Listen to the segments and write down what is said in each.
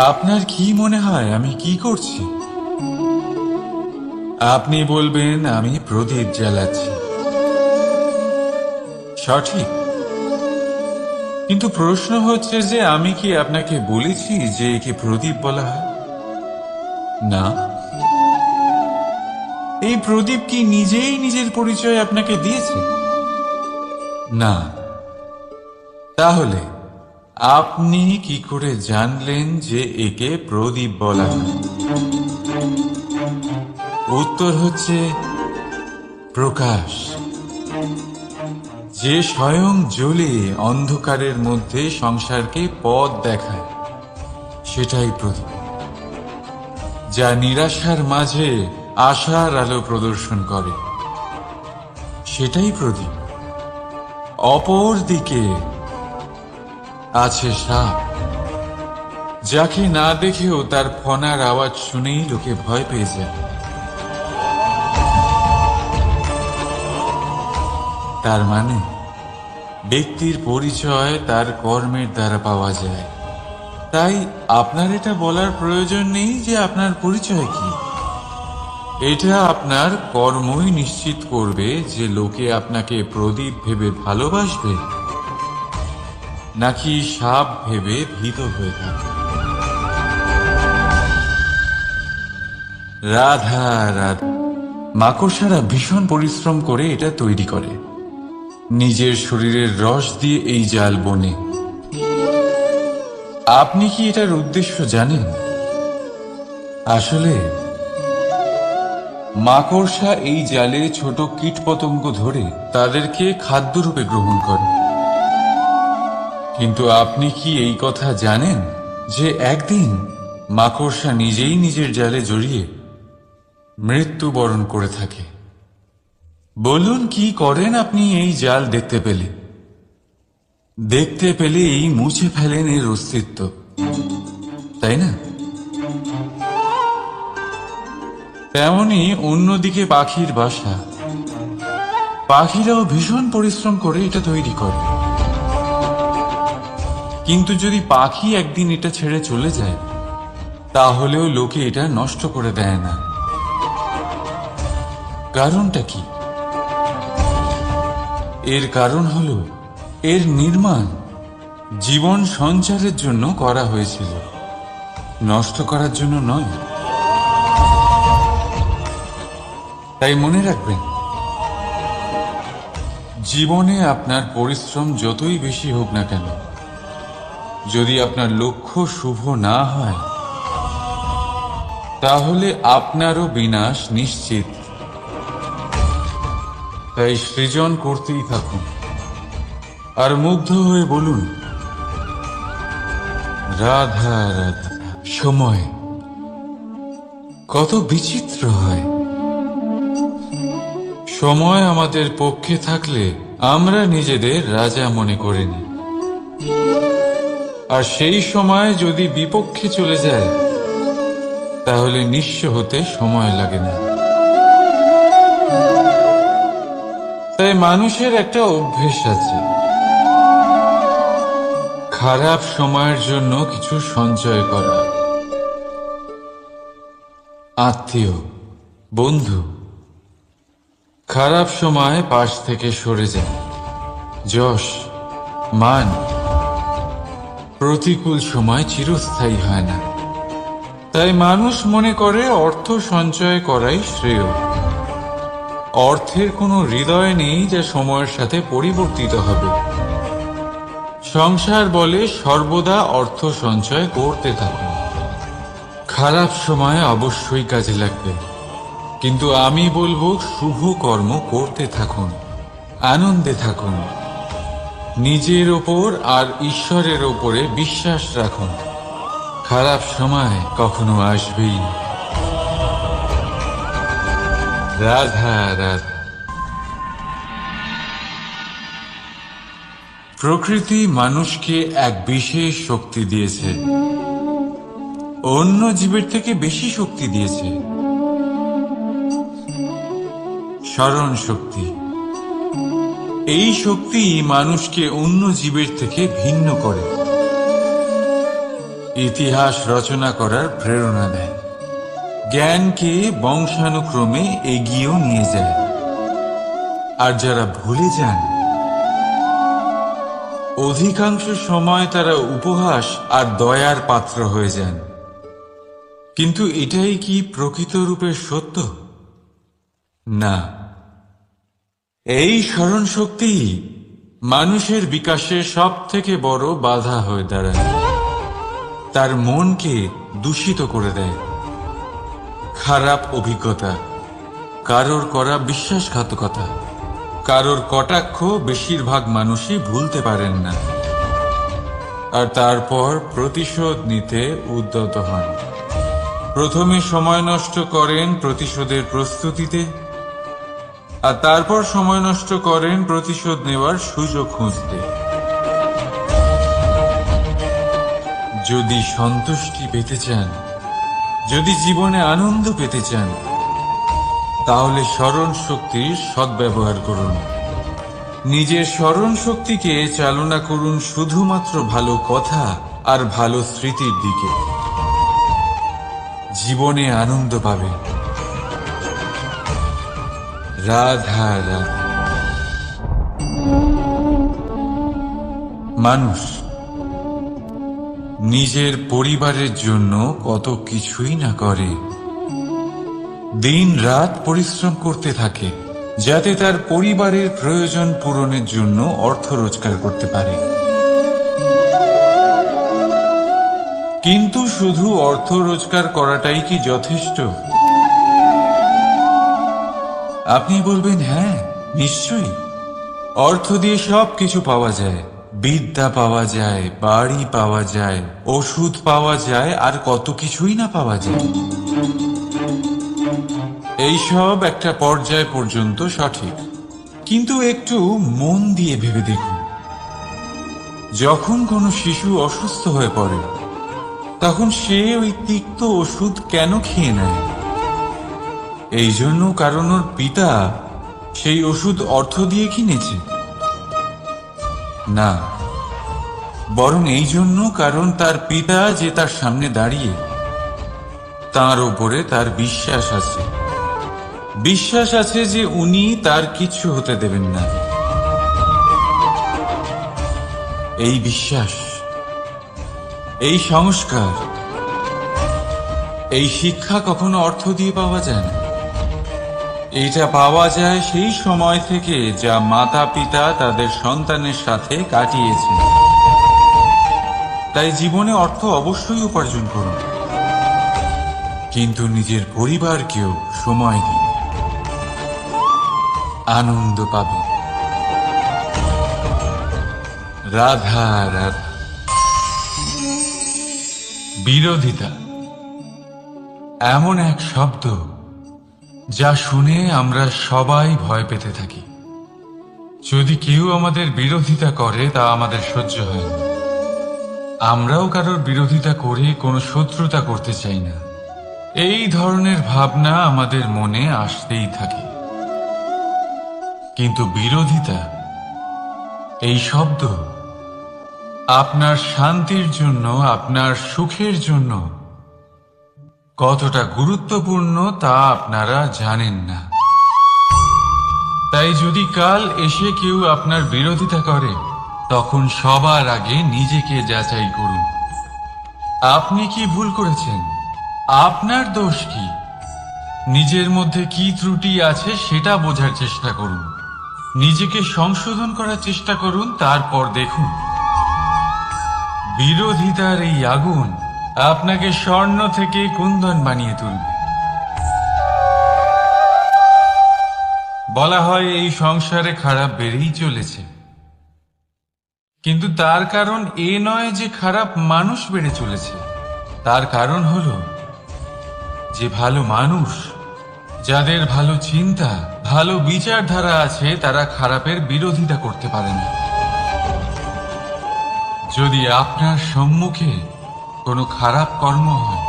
আপনার কি মনে হয় আমি কি করছি? আপনি বলবেন আমি প্রদীপ জ্বালাচ্ছি, সঠিক। কিন্তু প্রশ্ন হচ্ছে যে আমি কি আপনাকে বলেছি যে একে প্রদীপ বলা হয়? না। এই প্রদীপ কি নিজেই নিজের পরিচয় আপনাকে দিয়েছে? না। তাহলে আপনি কি করে জানলেন যে একে প্রদীপ বলা হয়? উত্তর হচ্ছে প্রকাশ, যে স্বয়ং জ্বলে অন্ধকারের মধ্যে সংসারকে পথ দেখায়, সেটাই প্রদীপ। যা নিরাশার মাঝে আশার আলো প্রদর্শন করে, সেটাই প্রদীপ। অপর দিকে আছে সাপ, যাকে না দেখেও তার ফনার আওয়াজ শুনেই লোকে ভয় পেয়ে যায়। তার মানে ব্যক্তির পরিচয় তার কর্মের দ্বারা পাওয়া যায়। তাই আপনার এটা বলার প্রয়োজন নেই যে আপনার পরিচয় কি। এটা আপনার কর্মই নিশ্চিত করবে যে লোকে আপনাকে প্রদীপ ভেবে ভালোবাসবে নাকি সাপ ভেবে ভীত হয়ে থাকে। রাধা রাধা। মাকড়সারা ভীষণ পরিশ্রম করে এটা তৈরি করে, নিজের শরীরের রস দিয়ে এই জাল বনে। আপনি কি এটার উদ্দেশ্য জানেন? আসলে মাকড়সা এই জালে ছোট কীটপতঙ্গ ধরে তাদেরকে খাদ্যরূপে গ্রহণ করে। কিন্তু আপনি কি এই কথা জানেন যে একদিন মাকড়সা নিজেই নিজের জালে জড়িয়ে মৃত্যুবরণ করে থাকে? বলুন, কি করেন আপনি এই জাল দেখতে পেলে? দেখতে পেলেই মুছে ফেলেন এর অস্তিত্ব, তাই না? তেমনি অন্যদিকে পাখির বাসা, পাখিরাও ভীষণ পরিশ্রম করে এটা তৈরি করে। কিন্তু যদি পাখি একদিন এটা ছেড়ে চলে যায়, তাহলেও লোকে এটা নষ্ট করে দেয় না। কারণটা কি? এর কারণ হলো এর নির্মাণ জীবন সঞ্চারের জন্য করা হয়েছিল, নষ্ট করার জন্য নয়। তাই মনে রাখবেন, জীবনে আপনার পরিশ্রম যতই বেশি হোক না কেন, যদি আপনার লক্ষ্য শুভ না হয়, তাহলে আপনারও বিনাশ নিশ্চিত। তাই সৃজন করতেই থাকুন আর মুগ্ধ হয়ে বলুন, রাধা রাধা। সময় কত বিচিত্র হয়। সময় আমাদের পক্ষে থাকলে আমরা নিজেদের রাজা মনে করে নিই, আর সেই সময় যদি বিপক্ষে চলে যায়, তাহলে নিঃস্ব হতে সময় লাগে না। তাই মানুষের একটা অভ্যেস আছে, খারাপ সময়ের জন্য কিছু সঞ্চয় করা। আত্মীয়, বন্ধু খারাপ সময় পাশ থেকে সরে যায়। যশ, মান প্রতিকূল সময় চিরস্থায়ী হয় না। তাই মানুষ মনে করে অর্থ সঞ্চয় করাই শ্রেয়। অর্থের কোনো হৃদয় নেই যা সময়ের সাথে পরিবর্তিত হবে। সংসার বলে সর্বদা অর্থ সঞ্চয় করতে থাকুন। খারাপ সময় অবশ্যই কাজে লাগবে, কিন্তু আমি বলবো শুভ কর্ম করতে থাকুন, আনন্দে থাকুন, নিজের ওপর আর ঈশ্বরের ওপরে বিশ্বাস রাখুন। খারাপ সময় কখনো আসবেই না। রাধা রাধা। প্রকৃতি মানুষকে এক বিশেষ শক্তি দিয়েছে, অন্য জীবের থেকে বেশি শক্তি দিয়েছে। স্মরণ শক্তি। এই শক্তি মানুষকে অন্য জীবের থেকে ভিন্ন করে। ইতিহাস রচনা করার প্রেরণা দেয়, জ্ঞানকে বংশানুক্রমে এগিয়েও নিয়ে যায়। আর যারা ভুলে যান, অধিকাংশ সময় তারা উপহাস আর দয়ার পাত্র হয়ে যান। কিন্তু এটাই কি প্রকৃত রূপে সত্য? না। এই স্মরণ শক্তি মানুষের বিকাশের সব থেকে বড় বাধা হয়ে দাঁড়ায়। তার মনকে দূষিত করে দেয়। খারাপ অভিজ্ঞতা, কারোর করা বিশ্বাসঘাতকতা, কারোর কটাক্ষ বেশিরভাগ মানুষই ভুলতে পারেন না, আর তারপর প্রতিশোধ নিতে উদ্যত হন। প্রথমে সময় নষ্ট করেন প্রতিশোধের প্রস্তুতিতে, আর তারপর সময় নষ্ট করেন প্রতিশোধ নেওয়ার সুযোগ খুঁজতে। যদি সন্তুষ্টি পেতে চান, যদি জীবনে আনন্দ পেতে চান, তাহলে স্মরণ শক্তির সদ্ব্যবহার করুন। নিজের স্মরণ শক্তিকে চালনা করুন শুধুমাত্র ভালো কথা আর ভালো স্মৃতির দিকে। জীবনে আনন্দ পাবে। রাধা রাধা। মানুষ নিজের পরিবারের জন্য কত কিছুই না করে। দিন রাত পরিশ্রম করতে থাকে যাতে তার পরিবারের প্রয়োজন পূরণের জন্য অর্থ রোজগার করতে পারে। কিন্তু শুধু অর্থ রোজগার করাটাই কি যথেষ্ট? আপনি বলবেন, হ্যাঁ নিশ্চয়ই, অর্থ দিয়ে সব কিছু পাওয়া যায়। বিদ্যা পাওয়া যায়, বাড়ি পাওয়া যায়, ওষুধ পাওয়া যায়, আর কত কিছুই না পাওয়া যায়। এইসব একটা পর্যায় পর্যন্ত সঠিক, কিন্তু একটু মন দিয়ে ভেবে দেখুন, যখন কোনো শিশু অসুস্থ হয়ে পড়ে তখন সে ওই তিক্ত ওষুধ কেন খেয়ে নেয়? এই জন্য কারণ ওর পিতা সেই ওষুধ অর্থ দিয়ে কিনেছে? না, বরং এই জন্য কারণ তার পিতা যে তার সামনে দাঁড়িয়ে, তার উপরে তার বিশ্বাস আছে। বিশ্বাস আছে যে উনি তার কিছু হতে দেবেন না। এই বিশ্বাস, এই সংস্কার, এই শিক্ষা কখনো অর্থ দিয়ে পাওয়া যায় না। এটা পাওয়া যায় সেই সময় থেকে যা মাতা পিতা তাদের সন্তানের সাথে কাটিয়েছেন। তাই জীবনে অর্থ অবশ্যই উপার্জন করুন, কিন্তু নিজের পরিবারকেও সময় দিন। আনন্দ পাবেন। রাধা রাধা। বিরোধিতা এমন এক শব্দ যা শুনে আমরা সবাই ভয় পেতে থাকি। যদি কেউ আমাদের বিরোধিতা করে তা আমাদের সহ্য হয় না। আমরাও কারোর বিরোধিতা করে কোনো শত্রুতা করতে চাই না। এই ধরনের ভাবনা আমাদের মনে আসতেই থাকে। কিন্তু বিরোধিতা, এই শব্দ আপনার শান্তির জন্য, আপনার সুখের জন্য কতটা গুরুত্বপূর্ণ তা আপনারা জানেন না। তাই যদি কাল এসে কেউ আপনার বিরোধিতা করে, তখন সবার আগে নিজেকে যাচাই করুন। আপনি কি ভুল করেছেন? আপনার দোষ কি? নিজের মধ্যে কি ত্রুটি আছে সেটা বোঝার চেষ্টা করুন। নিজেকে সংশোধন করার চেষ্টা করুন, তারপর দেখুন বিরোধিতার এই আগুন আপনাকে স্বর্ণ থেকে কুন্দন বানিয়ে তুলবে। বলা হয় এই সংসারে খারাপ বেড়েই চলেছে, কিন্তু তার কারণ এ নয় যে খারাপ মানুষ বেড়ে চলেছে। তার কারণ হলো যে ভালো মানুষ, যাদের ভালো চিন্তা, ভালো বিচারধারা আছে, তারা খারাপের বিরোধিতা করতে পারে না। যদি আপনার সম্মুখে কোনো খারাপ কর্ম হয়,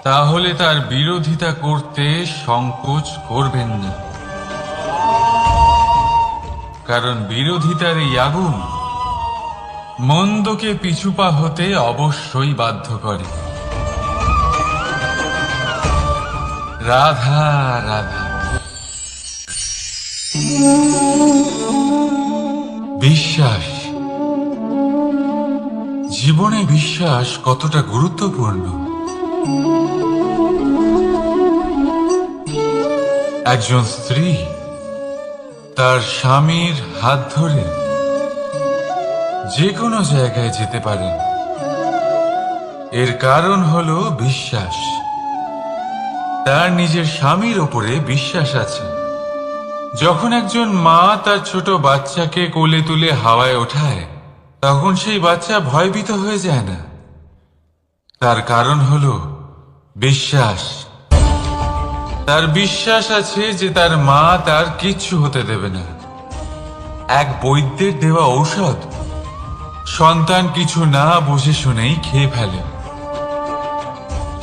তাহলে তার বিরোধিতা করতে সংকোচ করবেন না, কারণ বিরোধিতার এই আগুন মন্দকে পিছুপা হতে অবশ্যই বাধ্য করে। রাধা রাধা। বিশ্বাস, জীবনে বিশ্বাস কতটা গুরুত্বপূর্ণ। একজন স্ত্রী তার স্বামীর হাত ধরে যে কোনো জায়গায় যেতে পারেন, এর কারণ হলো বিশ্বাস। তার নিজের স্বামীর ওপরে বিশ্বাস আছে। যখন একজন মা তার ছোট বাচ্চাকে কোলে তুলে হাওয়ায় ওঠায়, তখন সেই বাচ্চা ভয়ভীত হয়ে যায় না। তার কারণ হলো বিশ্বাস। তার বিশ্বাস আছে যে তার মা তার কিচ্ছু হতে দেবে না। এক বৈদ্যের দেওয়া ঔষধ সন্তান কিছু না বুঝে শুনেই খেয়ে ফেলে।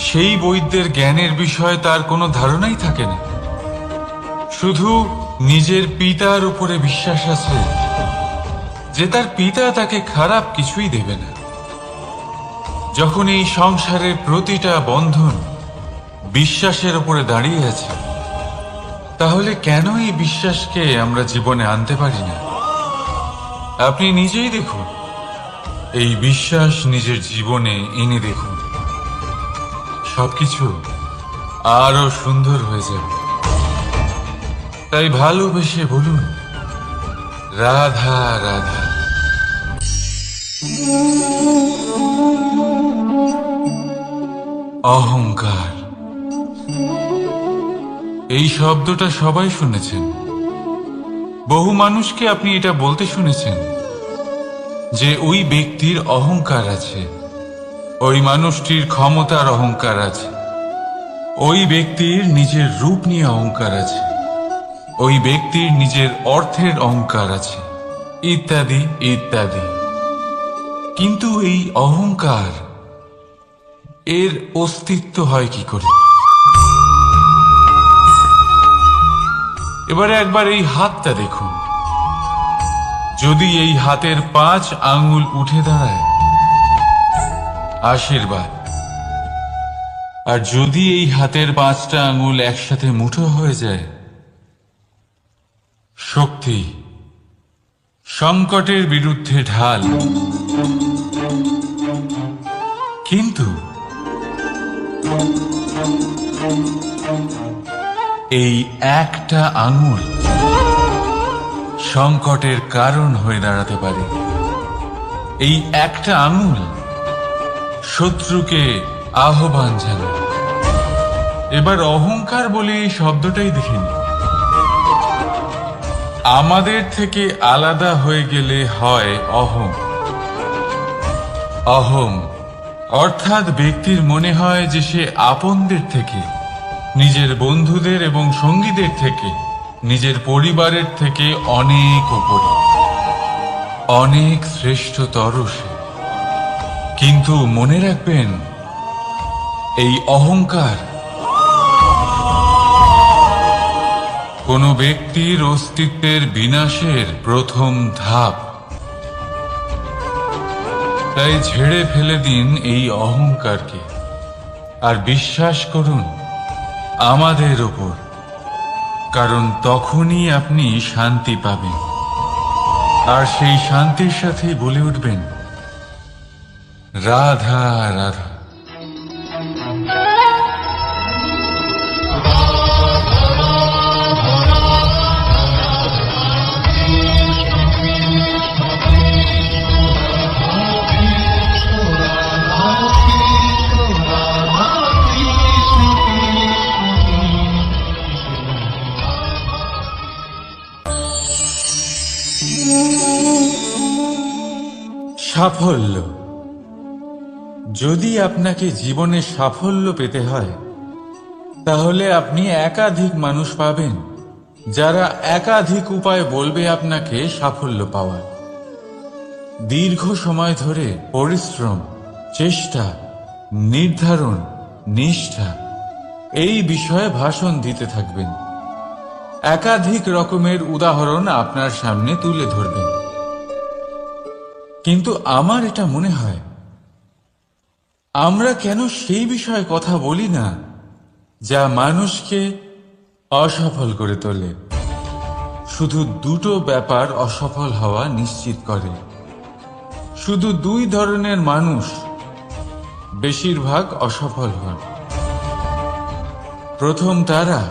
সেই বৈদ্যের জ্ঞানের বিষয়ে তার কোনো ধারণাই থাকে না, শুধু নিজের পিতার উপরে বিশ্বাস আছে যে তার পিতা তাকে খারাপ কিছুই দেবে না। যখন এই সংসারের প্রতিটা বন্ধন বিশ্বাসের উপরে দাঁড়িয়ে আছে, তাহলে কেন এই বিশ্বাসকে আমরা জীবনে আনতে পারি না? আপনি নিজেই দেখুন, এই বিশ্বাস নিজের জীবনে এনে দেখুন, সবকিছু আরো সুন্দর হয়ে যাবে। তাই ভালোবেসে বলুন, রাধা রাধা। অহংকার, এই শব্দটা সবাই শুনেছেন। বহু মানুষকে আপনি এটা বলতে শুনেছেন যে ওই ব্যক্তির অহংকার আছে, ওই মানুষটির ক্ষমতার অহংকার আছে, ওই ব্যক্তির নিজের রূপ নিয়ে অহংকার আছে, ওই ব্যক্তির নিজের অর্থের অহংকার আছে, ইত্যাদি ইত্যাদি। কিন্তু এই অহংকার, এর অস্তিত্ব হয় কি করে? এবারে একবার এই হাতটা দেখুন। যদি এই হাতের 5 আঙ্গুল উঠে দাঁড়ায়, আশীর্বাদ। আর যদি এই হাতের 5টা আঙ্গুল একসাথে মুঠো হয়ে যায়, শক্তি, সংকটের বিরুদ্ধে ঢাল। কিন্তু এই একটা আঙুল সংকটের কারণ হয়ে দাঁড়াতে পারে। এই একটা আঙুল শত্রুকে আহ্বান জানায়। এবার অহংকার বলে এই শব্দটাই দেখে নিন। আমাদের থেকে আলাদা হয়ে গেলে হয় অহং। অহং অর্থাৎ ব্যক্তির মনে হয় যে সে আপনদের থেকে, নিজের বন্ধুদের এবং সঙ্গীদের থেকে, নিজের পরিবারের থেকে অনেক উপরে, অনেক শ্রেষ্ঠতর সে। কিন্তু মনে রাখবেন, এই অহংকার কোনো ব্যক্তির অস্তিত্বের বিনাশের প্রথম ধাপ। তাই ঝেড়ে ফেলে দিন এই অহংকারকে, আর বিশ্বাস করুন আমাদের ওপর, কারণ তখনই আপনি শান্তি পাবেন। আর সেই শান্তির সাথেই বলে উঠবেন, রাধা রাধা। সাফল্য। যদি আপনাকে জীবনে সাফল্য পেতে হয়, তাহলে আপনি একাধিক মানুষ পাবেন যারা একাধিক উপায় বলবে আপনাকে সাফল্য পাওয়ার। দীর্ঘ সময় ধরে পরিশ্রম, চেষ্টা, নির্ধারণ, নিষ্ঠা এই বিষয়ে ভাষণ দিতে থাকবেন। একাধিক রকমের উদাহরণ আপনার সামনে তুলে ধরবেন। কিন্তু আমার এটা মনে হয়, আমরা কেন সেই বিষয়ে কথা বলি না যা মানুষকে অসফল করে তোলে? শুধু দুটো ব্যাপার অসফল হওয়া নিশ্চিত করে। শুধু দুই ধরনের মানুষ বেশিরভাগ অসফল হন। প্রথম তারা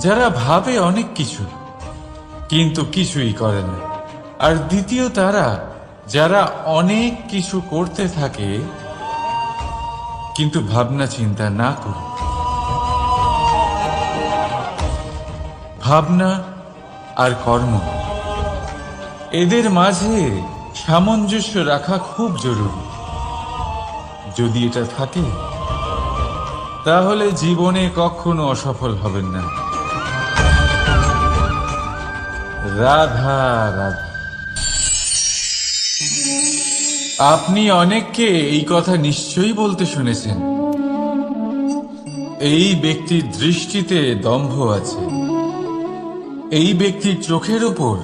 যারা ভাবে অনেক কিছু কিন্তু কিছুই করে না, আর দ্বিতীয় তারা যারা অনেক কিছু করতে থাকে কিন্তু ভাবনা চিন্তা না করে। ভাবনা আর কর্ম, এদের মাঝে সামঞ্জস্য রাখা খুব জরুরি। যদি এটা থাকে তাহলে জীবনে কখনো অসফল হবেন না। রাধা রাধা। আপনি অনেককে এই কথা নিশ্চয়ই বলতে শুনেছেন, এই ব্যক্তির দৃষ্টিতে দম্ভ আছে, এই ব্যক্তির চোখের উপর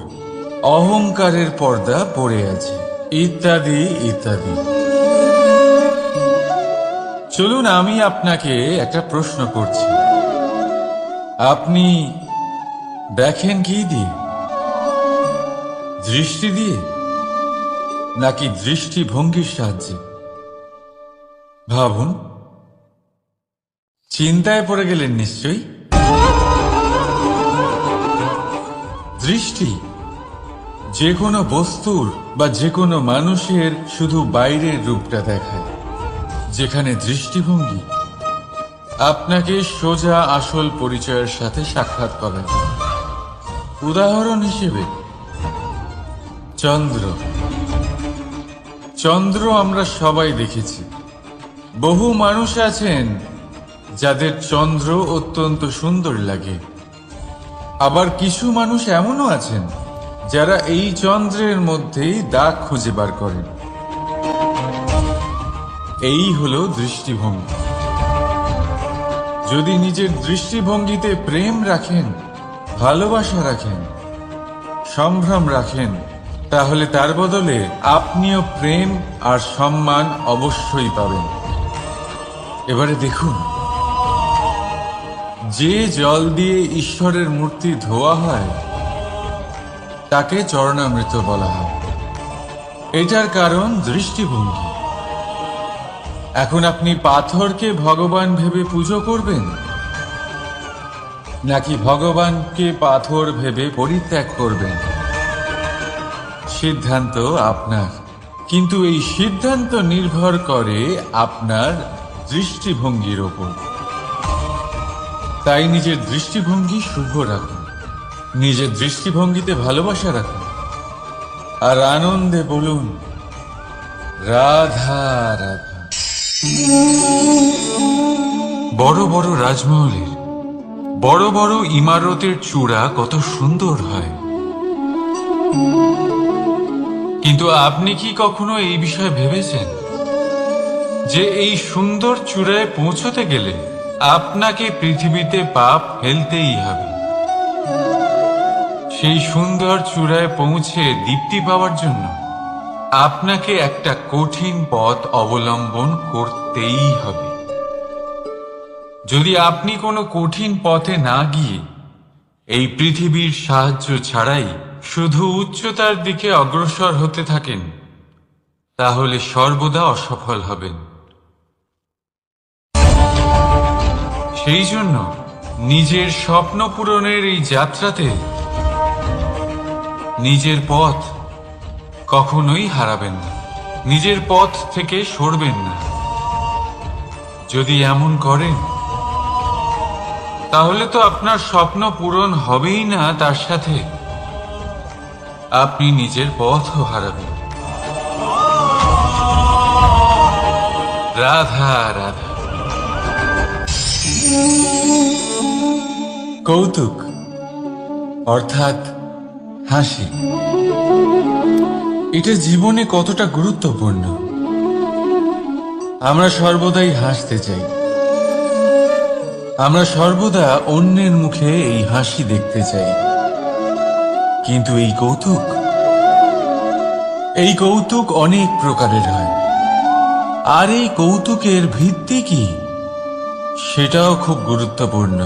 অহংকারের পর্দা পড়ে আছে, ইত্যাদি ইত্যাদি। চলুন আমি আপনাকে একটা প্রশ্ন করছি, আপনি দেখেন কি দিয়ে? দৃষ্টি দিয়ে নাকি দৃষ্টিভঙ্গির সাহায্যে? ভাবুন। চিন্তায় পড়ে গেলেন নিশ্চয়ই। দৃষ্টি যে কোনো বস্তুর বা যে কোনো মানুষের শুধু বাইরের রূপটা দেখায়, যেখানে দৃষ্টিভঙ্গি আপনাকে সোজা আসল পরিচয়ের সাথে সাক্ষাৎ করায়। উদাহরণ হিসেবে চন্দ্র। চন্দ্র আমরা সবাই দেখেছি। বহু মানুষ আছেন যাদের চন্দ্র অত্যন্ত সুন্দর লাগে, আবার কিছু মানুষ এমনও আছেন যারা এই চন্দ্রের মধ্যেই দাগ খুঁজে বার করেন। এই হলো দৃষ্টিভঙ্গি। যদি নিজের দৃষ্টিভঙ্গিতে প্রেম রাখেন, ভালোবাসা রাখেন, সম্ভ্রম রাখেন, তাহলে তার বদলে আপনিও প্রেম আর সম্মান অবশ্যই পাবেন। এবারে দেখুন, যে জল দিয়ে ঈশ্বরের মূর্তি ধোয়া হয় তাকে চরণামৃত বলা হয়। এটার কারণ দৃষ্টিভঙ্গি। এখন আপনি পাথরকে ভগবান ভেবে পুজো করবেন নাকি ভগবানকে পাথর ভেবে পরিত্যাগ করবেন? সিদ্ধান্ত আপনার, কিন্তু এই সিদ্ধান্ত নির্ভর করে আপনার দৃষ্টিভঙ্গির ওপর। তাই নিজের দৃষ্টিভঙ্গি শুভ রাখুন, নিজের দৃষ্টিভঙ্গিতে ভালোবাসা রাখুন, আর আনন্দে বলুন রাধা রাধা। বড় বড় রাজমহলের বড় বড় ইমারতের চূড়া কত সুন্দর হয়, কিন্তু আপনি কি কখনো এই বিষয়ে ভেবেছেন যে এই সুন্দর চূড়ায় পৌঁছতে গেলে আপনাকে পৃথিবীতে পাপ ফেলতেই হবে? সেই সুন্দর চূড়ায় পৌঁছে দীপ্তি পাওয়ার জন্য আপনাকে একটা কঠিন পথ অবলম্বন করতেই হবে। যদি আপনি কোনো কঠিন পথে না গিয়ে এই পৃথিবীর সাহায্য ছাড়াই শুধু উচ্চতার দিকে অগ্রসর হতে থাকেন, তাহলে সর্বদা অসফল হবেন। সেই জন্য নিজের স্বপ্ন পূরণের এই যাত্রাতে নিজের পথ কখনোই হারাবেন না, নিজের পথ থেকে সরবেন না। যদি এমন করেন তাহলে তো আপনার স্বপ্ন পূরণ হবেই না, তার সাথে আপনি নিজের পথও হারাবেন। রাধা রাধা। কৌতুক অর্থাৎ হাসি, এটা জীবনে কতটা গুরুত্বপূর্ণ। আমরা সর্বদাই হাসতে চাই, আমরা সর্বদা অন্যের মুখে এই হাসি দেখতে চাই। কিন্তু এই কৌতুক, এই কৌতুক অনেক প্রকারের হয়, আর এই কৌতুকের ভিত্তি কি সেটাও খুব গুরুত্বপূর্ণ।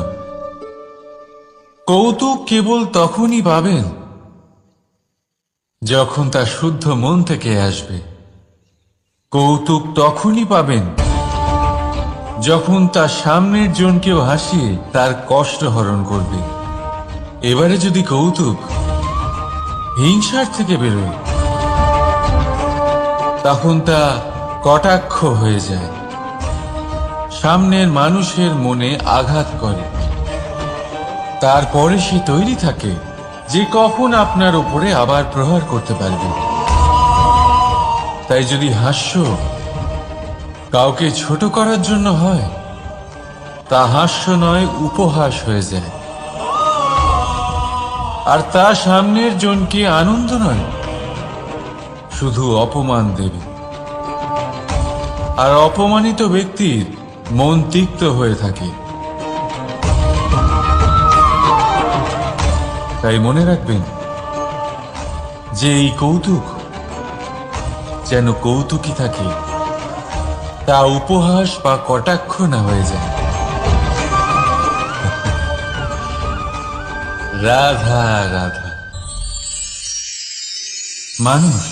কৌতুক কেবল তখনই পাবেন যখন তা শুদ্ধ মন থেকে আসবে। কৌতুক তখনই পাবেন যখন তার সামনের জনকেও হাসিয়ে তার কষ্ট হরণ করবে। এবারে যদি কৌতুক হিংসার থেকে বেরোয়, তখন তা কটাক্ষ হয়ে যায়, সামনের মানুষের মনে আঘাত করে। তারপরে সে তৈরি থাকে যে কখন আপনার উপরে আবার প্রহার করতে পারবে। তাই যদি হাস্য কাউকে ছোট করার জন্য হয়, তা হাস্য নয়, উপহাস হয়ে যায়। আর তা সামনের জনকে আনন্দ নয়, শুধু অপমান দেবে। আর অপমানিত ব্যক্তির মন তিক্ত হয়ে থাকে। তাই মনে রাখবেন যে এই কৌতুক যেন কৌতুকই থাকে, তা উপহাস বা কটাক্ষ না হয়ে যায়। রাধা রাধা। মানুষ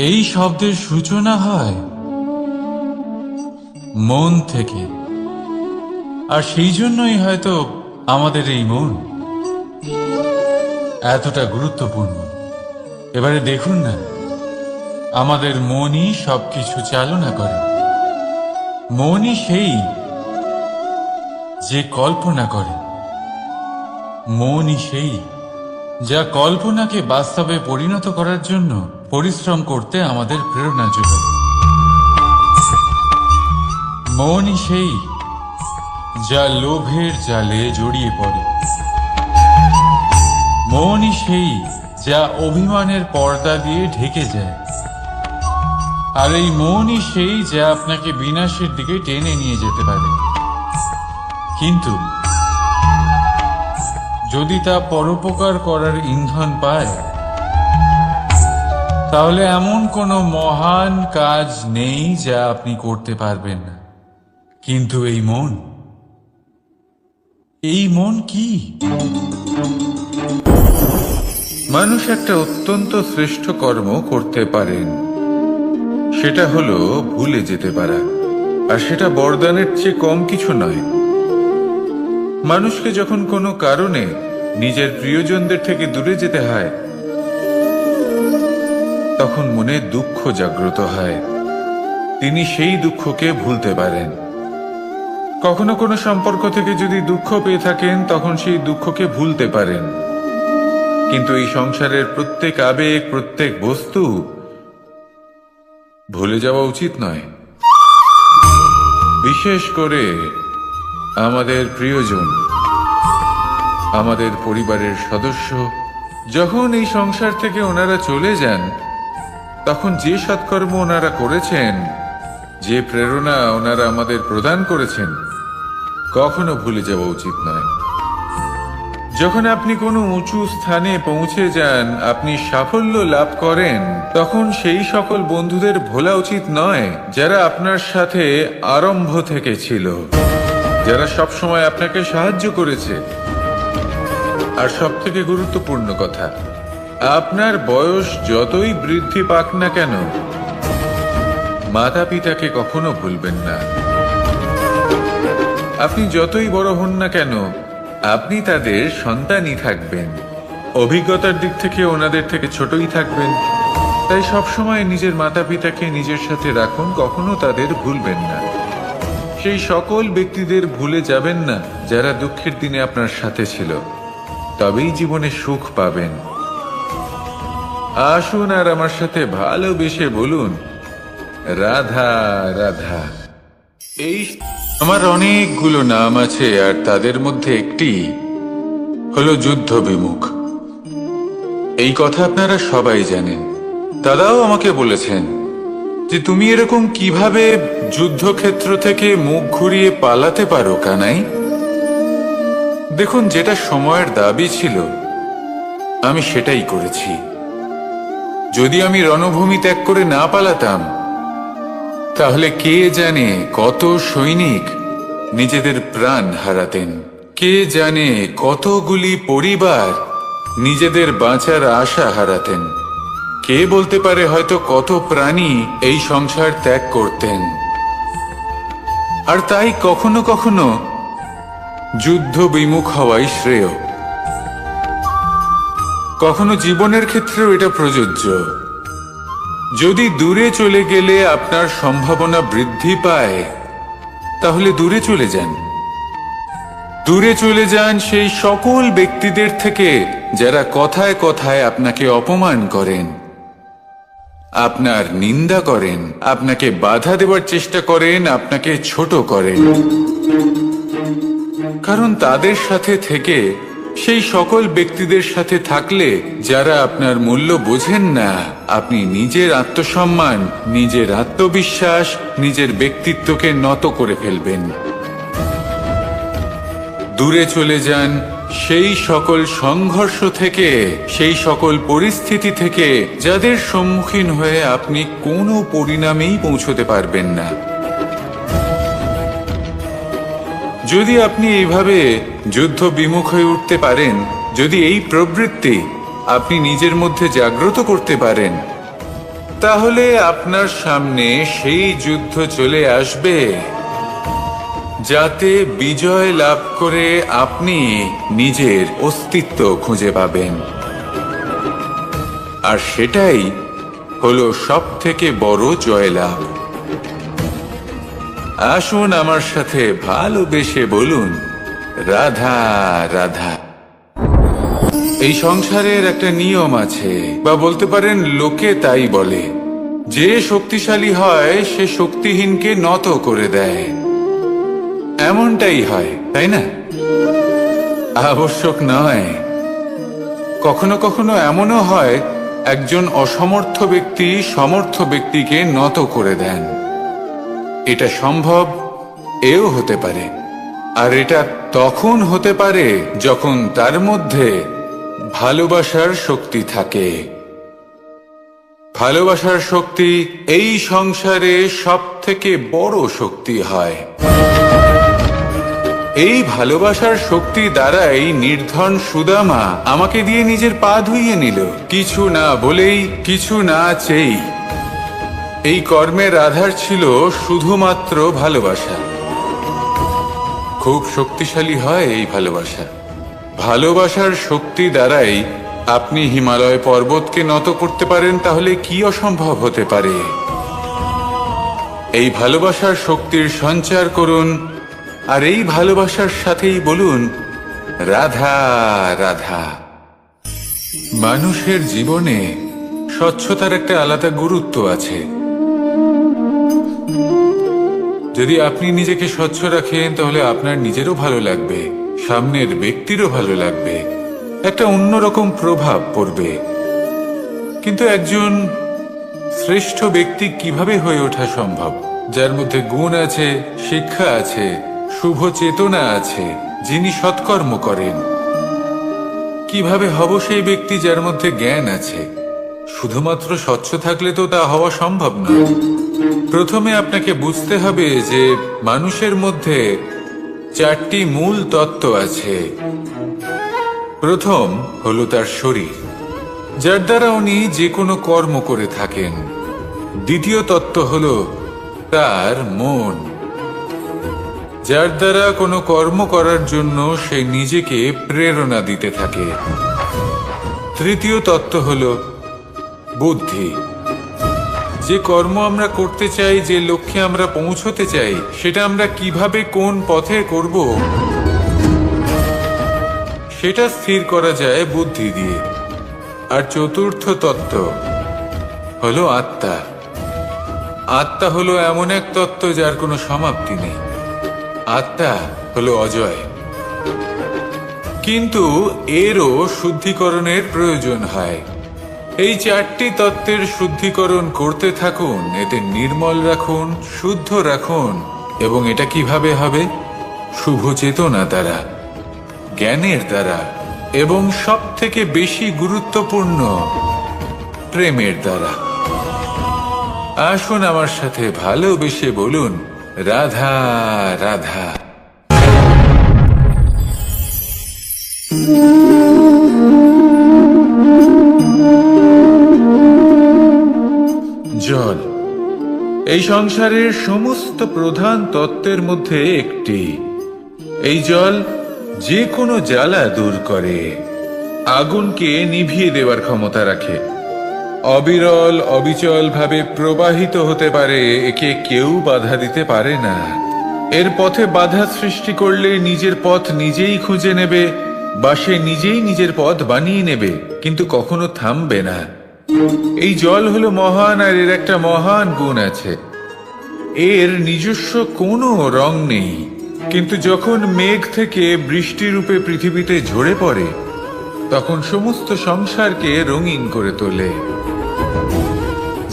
এই শব্দের সূচনা হয় মন থেকে, আর সেই জন্যই হয়তো আমাদের এই মন এতটা গুরুত্বপূর্ণ। এবারে দেখুন না, আমাদের মনই সবকিছু চালনা করে। মনই সেই যে কল্পনা করে, মনই সেই যা কল্পনাকে বাস্তবে পরিণত করার জন্য পরিশ্রম করতে আমাদের প্রেরণা যোগায়। মনই সেই যা লোভের জালে জড়িয়ে পড়ে। মনই সেই যা অভিমানের পর্দা দিয়ে ঢেকে যায়। আর এই মনই সেই যা আপনাকে বিনাশের দিকে টেনে নিয়ে যেতে পারে। কিন্তু যদি তা পরোপকার করার ইন্ধন পায়, তাহলে এমন কোনো মহান কাজ নেই যা আপনি করতে পারবেন না। কিন্তু এই মন কি? মানুষ একটা অত্যন্ত শ্রেষ্ঠ কর্ম করতে পারেন, সেটা হলো ভুলে যেতে পারা। আর সেটা বরদানের চেয়ে কম কিছু নয়। মানুষকে যখন কোনো কারণে নিজের প্রিয়জনদের থেকে দূরে যেতে হয়, তখন মনে দুঃখ জাগ্রত হয়। তিনি সেই দুঃখকে ভুলতে পারেন। কখনো কোনো সম্পর্ক থেকে যদি দুঃখ পেয়ে থাকেন, তখন সেই দুঃখকে ভুলতে পারেন। কিন্তু এই সংসারের প্রত্যেক আবেগ, প্রত্যেক বস্তু ভুলে যাওয়া উচিত নয়। বিশেষ করে আমাদের প্রিয়জন, আমাদের পরিবারের সদস্য যখন এই সংসার থেকে ওনারা চলে যান, তখন যে সৎকর্ম ওনারা করেছেন, যে প্রেরণা ওনারা আমাদের প্রদান করেছেন, কখনো ভুলে যাওয়া উচিত নয়। যখন আপনি কোনো উঁচু স্থানে পৌঁছে যান, আপনি সাফল্য লাভ করেন, তখন সেই সকল বন্ধুদের ভোলা উচিত নয় যারা আপনার সাথে আরম্ভ থেকে ছিল, যারা সব সময় আপনাকে সাহায্য করেছে। আর সবথেকে গুরুত্বপূর্ণ কথা, আপনার বয়স যতই বৃদ্ধি পাক না কেন, মাতা পিতাকে কখনো ভুলবেন না। আপনি যতই বড় হন না কেন, আপনি তাদের সন্তানই থাকবেন। অভিজ্ঞতার দিক থেকে ওনাদের থেকে ছোটই থাকবেন। তাই সবসময় নিজের মাতা পিতাকে নিজের সাথে রাখুন, কখনো তাদের ভুলবেন না। সেই সকল ব্যক্তিদের ভুলে যাবেন না যারা দুঃখের দিনে আপনার সাথে ছিল, তবেই জীবনে সুখ পাবেন। আসুন আর আমার সাথে ভালোবেসে বলুন, রাধা রাধা। এই আমার অনেকগুলো নাম আছে, আর তাদের মধ্যে একটি হলো যুদ্ধ বিমুখ। এই কথা আপনারা সবাই জানেন। দাদাও আমাকে বলেছেন যে তুমি এরকম কিভাবে যুদ্ধক্ষেত্র থেকে মুখ ঘুরিয়ে পালাতে পারো কানাই। দেখুন, যেটা সময়ের দাবি ছিল আমি সেটাই করেছি। যদি আমি রণভূমি ত্যাগ করে না পালাতাম, তাহলে কে জানে কত সৈনিক নিজেদের প্রাণ হারাতেন, কে জানে কতগুলি পরিবার নিজেদের বাঁচার আশা হারাতেন, কে বলতে পারে হয়তো কত প্রাণী এই সংসার ত্যাগ করতেন। আর তাই কখনো কখনো যুদ্ধ বিমুখ হওয়াই শ্রেয়। কখনো জীবনের ক্ষেত্রেও এটা প্রযোজ্য। যদি দূরে চলে গেলে আপনার সম্ভাবনা বৃদ্ধি পায়, তাহলে দূরে চলে যান। দূরে চলে যান সেই সকল ব্যক্তিদের থেকে যারা কথায় কথায় আপনাকে অপমান করেন, আপনার নিন্দা করেন, আপনাকে বাধা দেওয়ার চেষ্টা করেন, আপনাকে ছোট করেন। কারণ তাদের সাথে থেকে, সেই সকল ব্যক্তিদের সাথে থাকলে যারা আপনার মূল্য বোঝেন না, আপনি নিজের আত্মসম্মান, নিজের আত্মবিশ্বাস, নিজের ব্যক্তিত্বকে নত করে ফেলবেন। দূরে চলে যান সেই সকল সংঘর্ষ থেকে, সেই সকল পরিস্থিতি থেকে যাদের সম্মুখীন হয়ে আপনি কোনো পরিণামেই পৌঁছতে পারবেন না। যদি আপনি এইভাবে যুদ্ধ বিমুখ হয়ে উঠতে পারেন, যদি এই প্রবৃত্তি আপনি নিজের মধ্যে জাগ্রত করতে পারেন, তাহলে আপনার সামনে সেই যুদ্ধ চলে আসবে যাতে বিজয় লাভ করে আপনি নিজের অস্তিত্ব খুঁজে পাবেন। আর সেটাই হলো সবথেকে বড় জয়লাভ। আসুন আমার সাথে ভালোবেসে বলুন, রাধা রাধা। এই সংসারের একটা নিয়ম আছে, বা বলতে পারেন লোকে তাই বলে, যে শক্তিশালী হয় সে শক্তিহীনকে নত করে দেয়। এমনটাই হয়, তাই না? আবশ্যক নয়। কখনো কখনো এমনও হয় একজন অসমর্থ ব্যক্তি সমর্থ ব্যক্তিকে নত করে দেন। এটা সম্ভব, এও হতে পারে। আর এটা তখন হতে পারে যখন তার মধ্যে ভালোবাসার শক্তি থাকে। ভালোবাসার শক্তি এই সংসারে সবথেকে বড় শক্তি হয়। এই ভালোবাসার শক্তি দ্বারাই নির্ধন সুদামা আমাকে দিয়ে নিজের পা ধুইয়ে নিল, কিছু না বলেই, কিছু না চেয়েই। এই কর্মের আধার ছিল শুধুমাত্র ভালোবাসা। খুব শক্তিশালী হয় এই ভালোবাসা। ভালোবাসার শক্তি দ্বারাই আপনি হিমালয় পর্বতকে নত করতে পারেন, তাহলে কি অসম্ভব হতে পারে? এই ভালোবাসার শক্তির সঞ্চার করুন, আর এই ভালোবাসার সাথেই বলুন, রাধা রাধা। মানুষের জীবনে স্বচ্ছতার একটা আলাদা গুরুত্ব আছে। যদি আপনি নিজেকে স্বচ্ছ রাখেন, তাহলে আপনার নিজেরও ভালো লাগবে, সামনের ব্যক্তিরও ভালো লাগবে, একটা অন্যরকম প্রভাব পড়বে। কিন্তু একজন শ্রেষ্ঠ ব্যক্তি কিভাবে হয়ে ওঠা সম্ভব? যার মধ্যে গুণ আছে, শিক্ষা আছে, শুভ চেতনা আছে, যিনি সৎকর্ম করেন। কিভাবে হব সেই ব্যক্তি যার মধ্যে জ্ঞান আছে? শুধুমাত্র স্বচ্ছ থাকলে তো তা হওয়া সম্ভব নয়। প্রথমে আপনাকে বুঝতে হবে যে মানুষের মধ্যে চারটি মূল তত্ত্ব আছে। প্রথম হলো তার শরীর, যার দ্বারা উনি যে কোনো কর্ম করে থাকেন। দ্বিতীয় তত্ত্ব হলো তার মন, যার দ্বারা কোনো কর্ম করার জন্য সে নিজেকে প্রেরণা দিতে থাকে। তৃতীয় তত্ত্ব হলো বুদ্ধি, যে কর্ম আমরা করতে চাই, যে লক্ষ্যে আমরা পৌঁছতে চাই, সেটা আমরা কিভাবে কোন পথে করব সেটা স্থির করা যায় বুদ্ধি দিয়ে। আর চতুর্থ তত্ত্ব হলো আত্মা। আত্মা হলো এমন এক তত্ত্ব যার কোনো সমাপ্তি নেই। আত্মা হলো অজয়। কিন্তু এরও শুদ্ধিকরণের প্রয়োজন হয়। এই চারটি তত্ত্বের শুদ্ধিকরণ করতে থাকুন, এতে নির্মল রাখুন, শুদ্ধ রাখুন। এবং এটা কিভাবে হবে? শুভ চেতনা দ্বারা, জ্ঞানের দ্বারা, এবং সব থেকে বেশি গুরুত্বপূর্ণ প্রেমের দ্বারা। আসুন আমার সাথে ভালোবেসে বলুন, রাধা রাধা। জল এই সংসারের সমস্ত প্রধান তত্ত্বের মধ্যে একটি। এই জল যে কোনো জ্বালা দূর করে, আগুনকে নিভিয়ে দেওয়ার ক্ষমতা রাখে, অবিরল অবিচল ভাবে প্রবাহিত হতে পারে, একে কেউ বাধা দিতে পারে না। এর পথে বাধা সৃষ্টি করলে নিজের পথ নিজেই খুঁজে নেবে, বা সে নিজেই নিজের পথ বানিয়ে নেবে, কিন্তু কখনো থামবে না। এই জল হলো মহান, আর এর একটা মহান গুণ আছে, এর নিজস্ব কোনো রং নেই, কিন্তু যখন মেঘ থেকে বৃষ্টি রূপে পৃথিবীতে ঝরে পড়ে তখন সমস্ত সংসারকে রঙিন করে তোলে।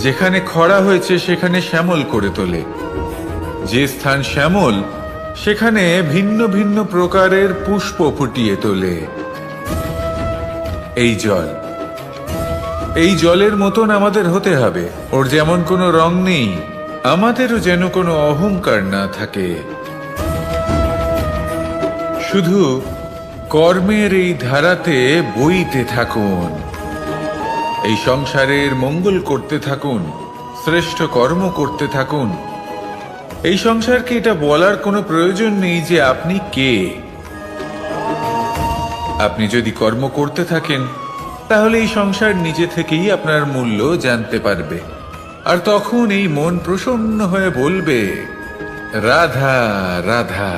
যেখানে খরা হয়েছে সেখানে শ্যামল করে তোলে, যে স্থান শ্যামল সেখানে ভিন্ন ভিন্ন প্রকারের পুষ্প ফুটিয়ে তোলে। এই জলের মতন আমাদের হতে হবে। ওর যেমন কোনো রং নেই, আমাদেরও যেন কোনো অহংকার না থাকে। শুধু কর্মের এই ধারাতে বইতে থাকুন, এই সংসারের মঙ্গল করতে থাকুন, শ্রেষ্ঠ কর্ম করতে থাকুন। এই সংসারকে এটা বলার কোনো প্রয়োজন নেই যে আপনি কে। আপনি যদি কর্ম করতে থাকেন তাহলে এই সংসার নিজে থেকেই আপনার মূল্য জানতে পারবে, আর তখন এই মন প্রসন্ন হয়ে বলবে, রাধা রাধা।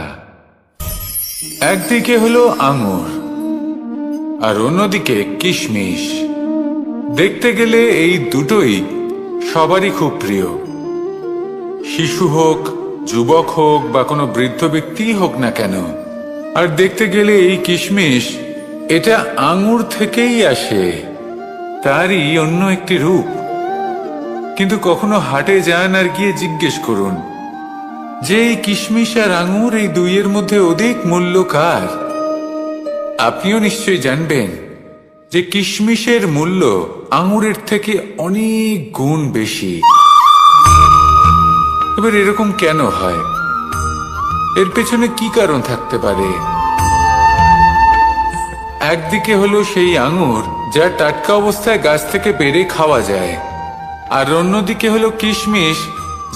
একদিকে হলো আঙুর আর অন্যদিকে কিশমিশ। দেখতে গেলে এই দুটোই সবারই খুব প্রিয়। শিশু হোক, যুবক হোক, বা কোনো বৃদ্ধ ব্যক্তিই হোক না কেন। আর দেখতে গেলে এই কিশমিশ, এটা আঙুর থেকেই আসে, তারই অন্য একটি রূপ। কিন্তু কখনো হাটে যান আর গিয়ে জিজ্ঞেস করুন যে এই কিশমিশ আর আঙুর, এই দুইয়ের মধ্যে অধিক মূল্য কার? আপনিও নিশ্চয়ই জানবেন যে কিশমিশের মূল্য আঙুরের থেকে অনেক গুণ বেশি। এবার এরকম কেন হয়? এর পেছনে কি কারণ থাকতে পারে? একদিকে হলো সেই আঙুর যা টাটকা অবস্থায় গাছ থেকে পেড়ে খাওয়া যায়, আর অন্যদিকে হলো কিশমিশ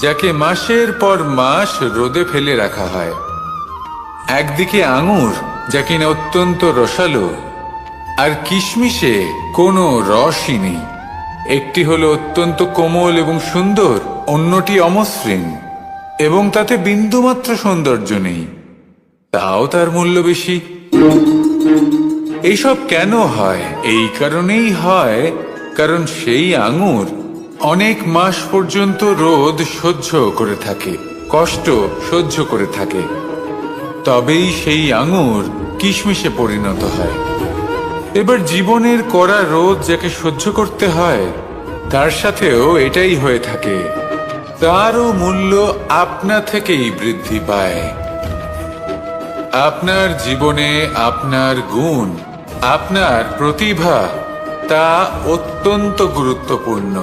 যাকে মাসের পর মাস রোদে ফেলে রাখা হয়। একদিকে আঙুর যা কিনা অত্যন্ত রসালো, আর কিশমিশে কোনো রসই নেই। একটি হলো অত্যন্ত কোমল এবং সুন্দর, অন্যটি অমসৃণ এবং তাতে বিন্দুমাত্র সৌন্দর্য নেই, তাও তার মূল্য বেশি। এইসব কেন হয়? এই কারণেই হয় কারণ সেই আঙুর অনেক মাস পর্যন্ত রোদ সহ্য করে থাকে, কষ্ট সহ্য করে থাকে, তবেই সেই আঙুর কিশমিশে পরিণত হয়। এবার জীবনের কড়া রোদ যাকে সহ্য করতে হয়, তার সাথেও এটাই হয়ে থাকে, তারও মূল্য আপনা থেকেই বৃদ্ধি পায়। আপনার জীবনে আপনার গুণ, আপনার প্রতিভা, তা অত্যন্ত গুরুত্বপূর্ণ।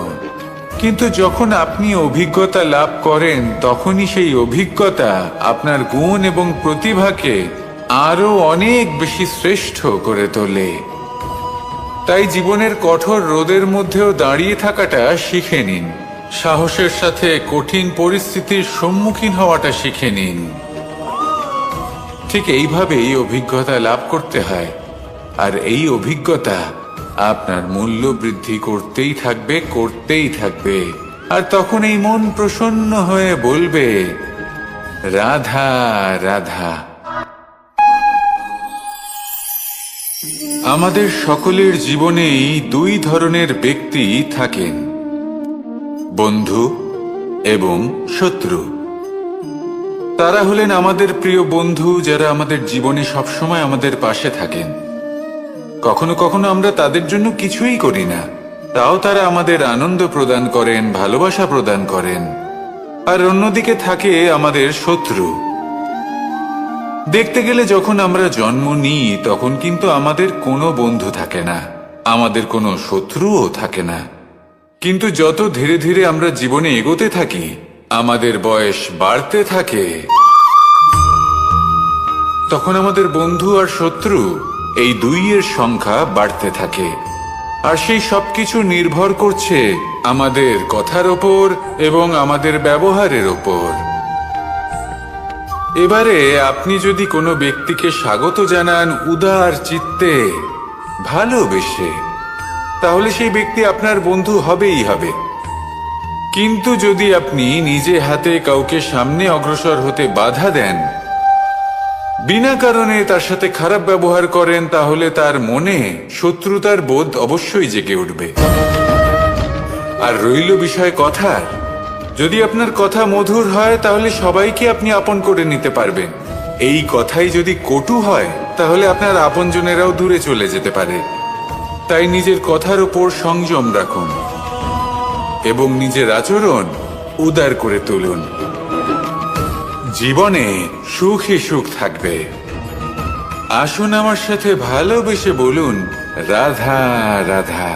কিন্তু যখন আপনি অভিজ্ঞতা লাভ করেন তখনই সেই অভিজ্ঞতা আপনার গুণ এবং প্রতিভাকে আরো অনেক বেশি শ্রেষ্ঠ করে তোলে। তাই জীবনের কঠোর রোদের মধ্যেও দাঁড়িয়ে থাকাটা শিখে নিন, সাহসের সাথে কঠিন পরিস্থিতির সম্মুখীন হওয়াটা শিখে নিন। ঠিক এইভাবেই অভিজ্ঞতা লাভ করতে হয়, আর এই অভিজ্ঞতা আপনার মূল্য বৃদ্ধি করতেই থাকবে, করতেই থাকবে। আর তখন এই মন প্রসন্ন হয়ে বলবে, রাধা রাধা। আমাদের সকলের জীবনেই দুই ধরনের ব্যক্তি থাকেন, বন্ধু এবং শত্রু। তারা হলেন আমাদের প্রিয় বন্ধু, যারা আমাদের জীবনে সবসময় আমাদের পাশে থাকেন। কখনো কখনো আমরা তাদের জন্য কিছুই করি না, তাও তারা আমাদের আনন্দ প্রদান করেন, ভালোবাসা প্রদান করেন। আর অন্যদিকে থাকে আমাদের শত্রু। দেখতে গেলে যখন আমরা জন্ম নিই তখন কিন্তু আমাদের কোনো বন্ধু থাকে না, আমাদের কোনো শত্রুও থাকে না। কিন্তু যত ধীরে ধীরে আমরা জীবনে এগোতে থাকি, আমাদের বয়স বাড়তে থাকে, তখন আমাদের বন্ধু আর শত্রু এই দুইয়ের সংখ্যা বাড়তে থাকে। আর সেই সবকিছু নির্ভর করছে আমাদের কথার ওপর এবং আমাদের ব্যবহারের ওপর। এবারে আপনি যদি কোনো ব্যক্তিকে স্বাগত জানান উদার চিত্তে, ভালোবেসে, তাহলে সেই ব্যক্তি আপনার বন্ধু হবেই হবে। কিন্তু যদি আপনি নিজে হাতে কাউকে সামনে অগ্রসর হতে বাধা দেন, বিনা কারণে তার সাথে খারাপ ব্যবহার করেন, তাহলে তার মনে শত্রুতার বোধ অবশ্যই জেগে উঠবে। আর রইল বিষয় কথার, যদি আপনার কথা মধুর হয় তাহলে সবাইকে আপনি আপন করে নিতে পারবেন। এই কথাই যদি কটু হয় তাহলে আপনার আপনজনেরাও দূরে চলে যেতে পারে। তাই নিজের কথার উপর সংযম রাখুন এবং নিজের আচরণ উদার করে তুলুন। জীবনে সুখী সুখ থাকবে। আসুন আমার সাথে ভালোবেসে বলুন, রাধা রাধা।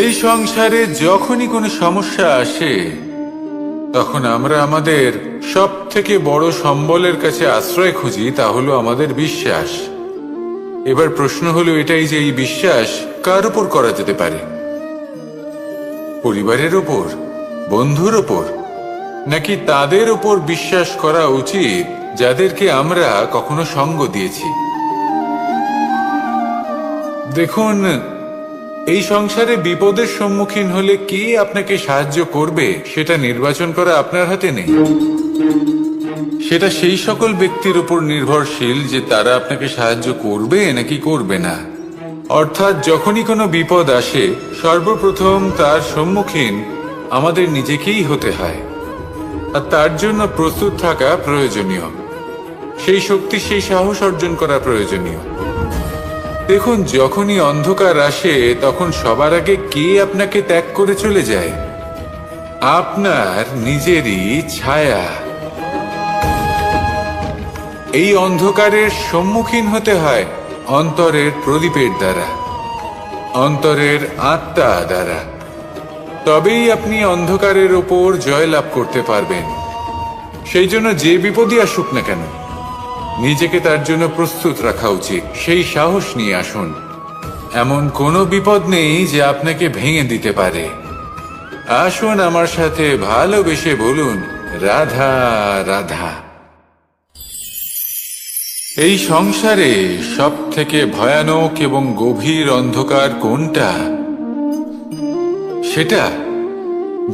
এই সংসারে যখনই কোনো সমস্যা আসে, তখন আমরা আমাদের সব থেকে বড় সম্বলের কাছে আশ্রয় খুঁজি, তা হলো আমাদের বিশ্বাস। এবার প্রশ্ন হলো এটাই যে এই বিশ্বাস কার উপর করা যেতে পারে? পরিবারের ওপর, বন্ধুর ওপর, নাকি তাদের উপর বিশ্বাস করা উচিত যাদেরকে আমরা কখনো সঙ্গ দিয়েছি? দেখুন, এই সংসারে বিপদের সম্মুখীন হলে কে আপনাকে সাহায্য করবে সেটা নির্বাচন করা আপনার হাতে নেই। সেটা সেই সকল ব্যক্তির উপর নির্ভরশীল যে তারা আপনাকে সাহায্য করবে নাকি করবে না। অর্থাৎ যখনই কোনো বিপদ আসে, সর্বপ্রথম তার সম্মুখীন আমাদের নিজেকেই হতে হয়। আর তার জন্য প্রস্তুত থাকা প্রয়োজনীয়, সেই শক্তি, সেই সাহস অর্জন করা প্রয়োজনীয়। দেখুন, যখনই অন্ধকার আসে তখন সবার আগে কে আপনাকে ত্যাগ করে চলে যায়? আপনার নিজেরই ছায়া। এই অন্ধকারের সম্মুখীন হতে হয় অন্তরের প্রদীপের দ্বারা, অন্তরের আত্মা দ্বারা। তবেই আপনি অন্ধকারের ওপর জয়লাভ করতে পারবেন। সেই জন্য যে বিপদই আসুক না কেন, নিজেকে তার জন্য প্রস্তুত রাখা উচিত। সেই সাহস নিয়ে আসুন। এমন কোনো বিপদ নেই যে আপনাকে ভেঙে দিতে পারে। আসুন আমার সাথে ভালোবেসে বলুন, রাধা রাধা। এই সংসারে সব থেকে ভয়ানক এবং গভীর অন্ধকার কোনটা? সেটা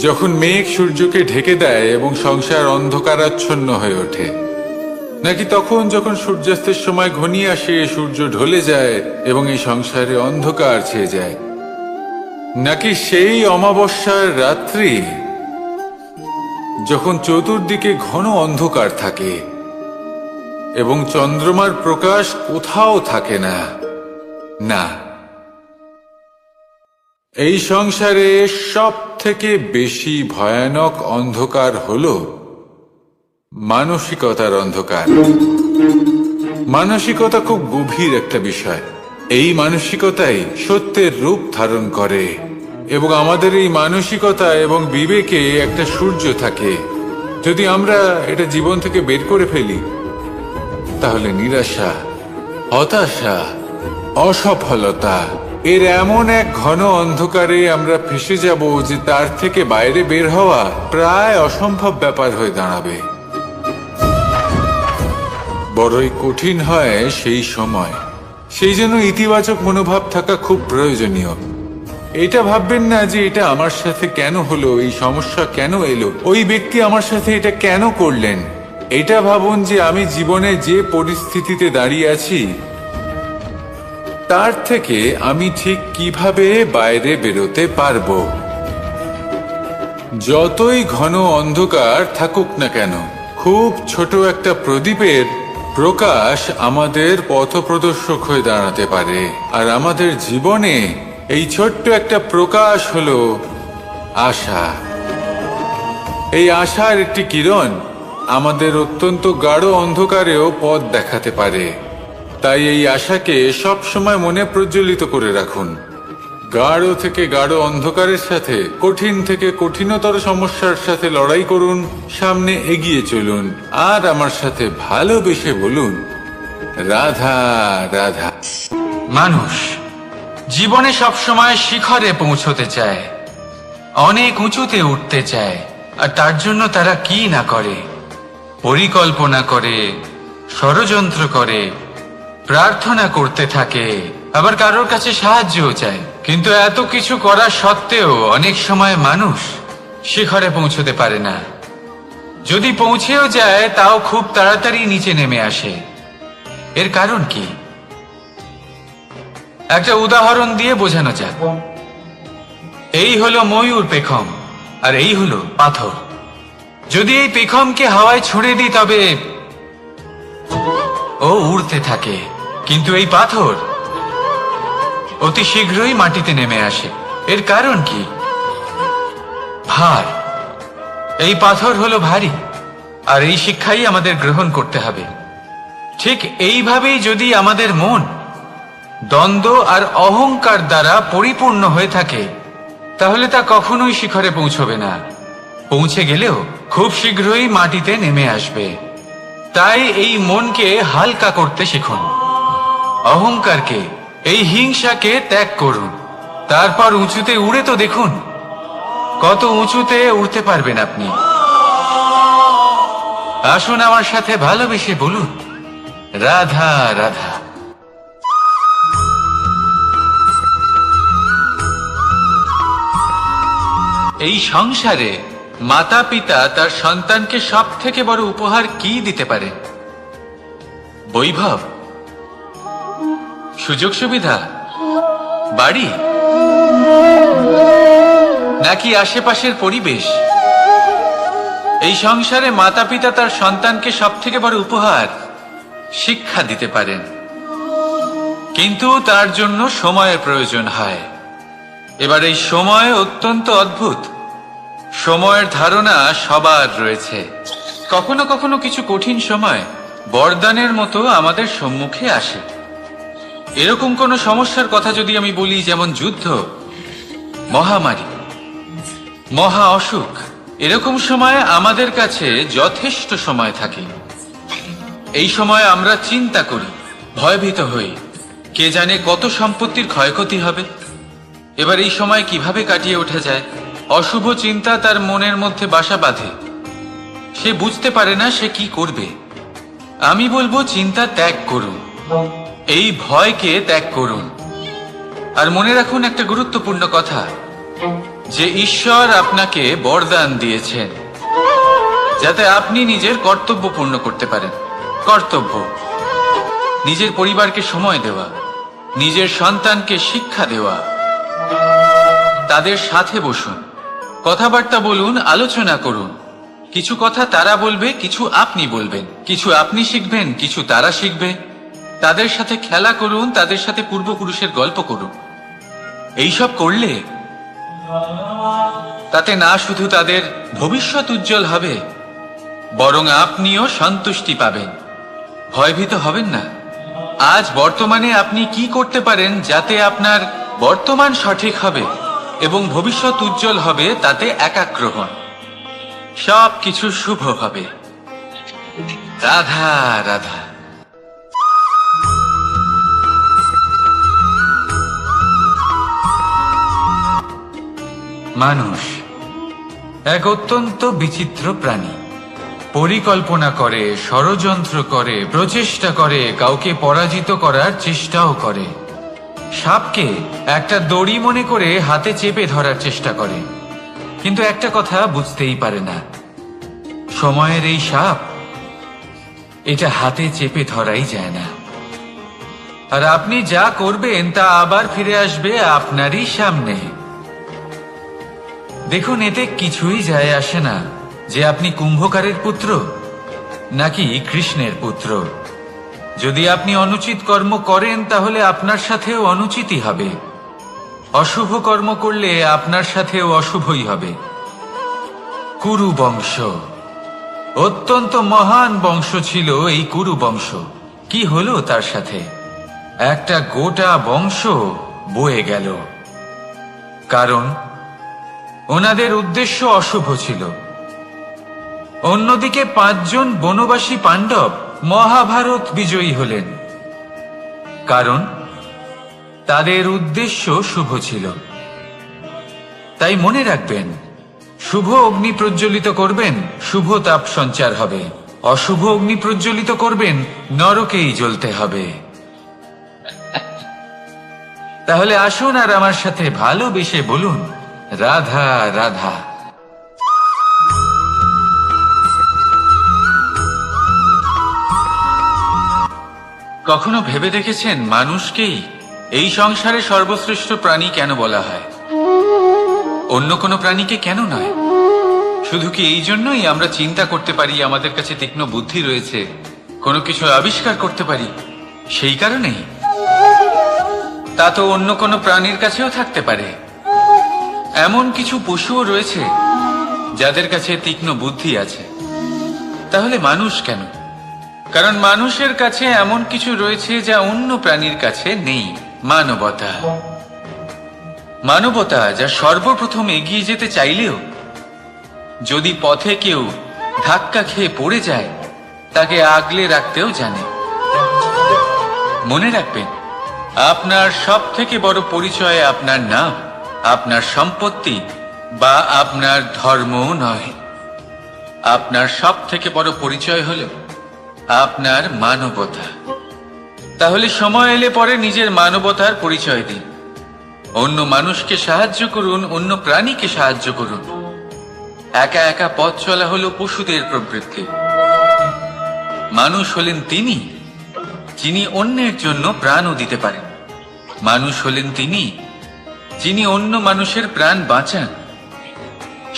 যখন মেঘ সূর্যকে ঢেকে দেয় এবং সংসার অন্ধকারাচ্ছন্ন হয়ে ওঠে, নাকি তখন যখন সূর্যাস্তের সময় ঘনিয়ে আসে, সূর্য ঢলে যায় এবং এই সংসারে অন্ধকার ছেয়ে যায়, নাকি সেই অমাবস্যার রাত্রি যখন চতুর্দিকে ঘন অন্ধকার থাকে এবং চন্দ্রমার প্রকাশ কোথাও থাকে না? না, এই সংসারে সব থেকে বেশি ভয়ানক অন্ধকার হলো মানসিকতার অন্ধকার। মানসিকতা খুব গভীর একটা বিষয়। এই মানসিকতাই সত্যের রূপ ধারণ করে এবং আমাদের এই মানসিকতা এবং বিবেকে একটা সূর্য থাকে। যদি আমরা এটা জীবন থেকে বের করে ফেলি, তাহলে নিরাশা, হতাশা, অসফলতা এর এমন এক ঘন অন্ধকারে আমরা ফেসে যাব যে তার থেকে বাইরে বের হওয়া প্রায় অসম্ভব ব্যাপার হয়ে দাঁড়াবে। বড়ই কঠিন হয় সেই সময়। সেই জন্য ইতিবাচক মনোভাব থাকা খুব প্রয়োজনীয়। এটা ভাববেন না যে এটা আমার সাথে কেন হলো, এই সমস্যা কেন এলো, ওই ব্যক্তি আমার সাথে এটা কেন করলেন। এটা ভাবুন যে আমি জীবনে যে পরিস্থিতিতে দাঁড়িয়ে আছি তার থেকে আমি ঠিক কিভাবে বাইরে বেরোতে পারবো। যতই ঘন অন্ধকার থাকুক না কেন, খুব ছোট একটা প্রদীপের প্রকাশ আমাদের পথপ্রদর্শক হয়ে দাঁড়াতে পারে। আর আমাদের জীবনে এই ছোট্ট একটা প্রকাশ হলো আশা। এই আশার একটি কিরণ আমাদের অত্যন্ত গাঢ় অন্ধকারেও পথ দেখাতে পারে। তাই এই আশাকে সব সময় মনে প্রজ্বলিত করে রাখুন। গাঢ় থেকে গাঢ় অন্ধকারের সাথে, কঠিন থেকে কঠিনতর সমস্যার সাথে লড়াই করুন, সামনে এগিয়ে চলুন, আর আমার সাথে ভালোবেসে বলুন, রাধা রাধা। মানুষ জীবনে সবসময় শিখরে পৌঁছতে চায়, অনেক উঁচুতে উঠতে চায়, আর তার জন্য তারা কি না করে, পরিকল্পনা করে, ষড়যন্ত্র করে, প্রার্থনা করতে থাকে, আবার কারোর কাছে সাহায্যও চায়। কিন্তু এত কিছু করা সত্ত্বেও অনেক সময় মানুষ শিখরে পৌঁছতে পারে না। যদি পৌঁছেও যায় তাও খুব তাড়াতাড়ি নিচে নেমে আসে। এর কারণ কি? একটা উদাহরণ দিয়ে বোঝানো যাক। এই হলো ময়ূর পেখম, আর এই হলো পাথর। যদি এই পেখমকে হাওয়ায় ছুঁড়ে দিই তবে ও উড়তে থাকে, কিন্তু এই পাথর অতি শীঘ্রই মাটিতে নেমে আসে। এর কারণ কি? ভার। এই পাথর হলো ভারী, আর এই শিক্ষাই আমাদের গ্রহণ করতে হবে। ঠিক এইভাবেই যদি আমাদের মন দ্বন্দ্ব আর অহংকার দ্বারা পরিপূর্ণ হয়ে থাকে, তাহলে তা কখনোই শিখরে পৌঁছবে না। পৌঁছে গেলেও খুব শীঘ্রই মাটিতে নেমে আসবে। তাই এই মনকে হালকা করতে শিখুন, অহংকারকে, এই হিংসাকে ত্যাগ করুন। তারপর উঁচুতে উড়ে তো দেখুন কত উঁচুতে উঠতে পারবেন আপনি। আসুন আমার সাথে ভালোবেসে বলুন, রাধা রাধা। এই সংসারে মাতা পিতা তার সন্তানকে সব থেকে বড় উপহার কি দিতে পারে? বৈভব, সুযোগ সুবিধা, বাড়ি, নাকি আশেপাশের পরিবেশ? এই সংসারে মাতা পিতা তার সন্তানকে সব থেকে বড় উপহার শিক্ষা দিতে পারেন, কিন্তু তার জন্য সময়ের প্রয়োজন হয়। এবার এই সময় অত্যন্ত অদ্ভুত। সময়ের ধারণা সবার রয়েছে। কখনো কখনো কিছু কঠিন সময় বরদানের মতো আমাদের সম্মুখে আসে। এরকম কোনো সমস্যার কথা যদি আমি বলি, যেমন যুদ্ধ, মহামারী, মহা অসুখ, এরকম সময় আমাদের কাছে যথেষ্ট সময় থাকে। এই সময় আমরা চিন্তা করি, ভয়ভীত হই, কে জানে কত সম্পত্তির ক্ষয়ক্ষতি হবে। এবার এই সময় কিভাবে কাটিয়ে ওঠা যায়? অশুভ চিন্তা তার মনের মধ্যে বাসা বাঁধে। সে বুঝতে পারে না সে কি করবে। আমি বলবো, চিন্তা ত্যাগ করুন, এই ভয়কে ত্যাগ করুন। আর মনে রাখুন একটা গুরুত্বপূর্ণ কথা, যে ঈশ্বর আপনাকে বরদান দিয়েছেন যাতে আপনি নিজের কর্তব্য পূর্ণ করতে পারেন। কর্তব্য, নিজের পরিবারকে সময় দেওয়া, নিজের সন্তানকে শিক্ষা দেওয়া। তাদের সাথে বসুন, কথাবার্তা বলুন, আলোচনা করুন। কিছু কথা তারা বলবে, কিছু আপনি বলবেন, কিছু আপনি শিখবেন, কিছু তারা শিখবে। তাদের সাথে খেলা করুন, তাদের সাথে পূর্বপুরুষের গল্প করুন। এইসব করলে তাতে না শুধু তাদের ভবিষ্যৎ উজ্জ্বল হবে, বরং আপনিও সন্তুষ্টি পাবেন। ভয়ভীত হবেন না। আজ বর্তমানে আপনি কি করতে পারেন যাতে আপনার বর্তমান সঠিক হবে এবং ভবিষ্যৎ উজ্জ্বল হবে, তাতে একাগ্র হন। সব কিছু শুভ হবে। রাধা রাধা। মানুষ এক অত্যন্ত বিচিত্র প্রাণী। পরিকল্পনা করে, ষড়যন্ত্র করে, প্রচেষ্টা করে, কাউকে পরাজিত করার চেষ্টাও করে। সাপকে একটা দড়ি মনে করে হাতে চেপে ধরার চেষ্টা করে, কিন্তু একটা কথা বুঝতেই পারে না, সময়ের এই সাপ, এটা হাতে চেপে ধরাই যায় না। আর আপনি যা করবেন তা আবার ফিরে আসবে আপনারই সামনে। দেখুন, এতে কিছুই যায় আসে না যে আপনি কুম্ভকারের পুত্র নাকি কৃষ্ণের পুত্র। যদি আপনি অনুচিত কর্ম করেন তাহলে আপনার সাথেও অনুচিতই হবে। অশুভ কর্ম করলে আপনার সাথেও অশুভই হবে। কুরু বংশ, অত্যন্ত মহান বংশ ছিল এই কুরু বংশ, কি হলো তার সাথে? একটা গোটা বংশ বয়ে গেল। কারণ ওনাদের উদ্দেশ্য অশুভ ছিল। অন্যদিকে 5 জন বনবাসী পাণ্ডব মহাভারত বিজয়ী হলেন, কারণ তাদের উদ্দেশ্য শুভ ছিল। তাই মনে রাখবেন, শুভ অগ্নি প্রজ্বলিত করবেন, শুভ তাপ সঞ্চার হবে। অশুভ অগ্নি প্রজ্বলিত করবেন, নরকেই জ্বলতে হবে। তাহলে আসুন আর আমার সাথে ভালোবেসে বলুন, রাধা রাধা। কখনো ভেবে দেখেছেন মানুষকেই এই সংসারে সর্বশ্রেষ্ঠ প্রাণী কেন বলা হয়? অন্য কোনো প্রাণীকে কেন নয়? শুধু কি এই জন্যই আমরা চিন্তা করতে পারি, আমাদের কাছে তীক্ষ্ণ বুদ্ধি রয়েছে, কোনো কিছু আবিষ্কার করতে পারি, সেই কারণেই? তা তো অন্য কোনো প্রাণীর কাছেও থাকতে পারে। এমন কিছু পশুও রয়েছে যাদের কাছে তীক্ষ্ণ বুদ্ধি আছে। তাহলে মানুষ কেন? কারণ মানুষের কাছে এমন কিছু রয়েছে যা অন্য প্রাণীর কাছে নেই। মানবতা। মানবতা যা সর্বপ্রথম এগিয়ে যেতে চাইলেও যদি পথে কেউ ধাক্কা খেয়ে পড়ে যায়, তাকে আগলে রাখতেও জানে। মনে রাখবেন, আপনার সব থেকে বড় পরিচয় আপনার নাম, আপনার সম্পত্তি বা আপনার ধর্মও নয়। আপনার সব থেকে বড় পরিচয় হলো আপনার মানবতা। তাহলে সময় এলে পরে নিজের মানবতার পরিচয় দিন। অন্য মানুষকে সাহায্য করুন, অন্য প্রাণীকে সাহায্য করুন। একা একা পথ চলা হলো পশুদের প্রবৃত্তি। মানুষ হলেন তিনি যিনি অন্যের জন্য প্রাণও দিতে পারেন। মানুষ হলেন তিনি যিনি অন্য মানুষের প্রাণ বাঁচান।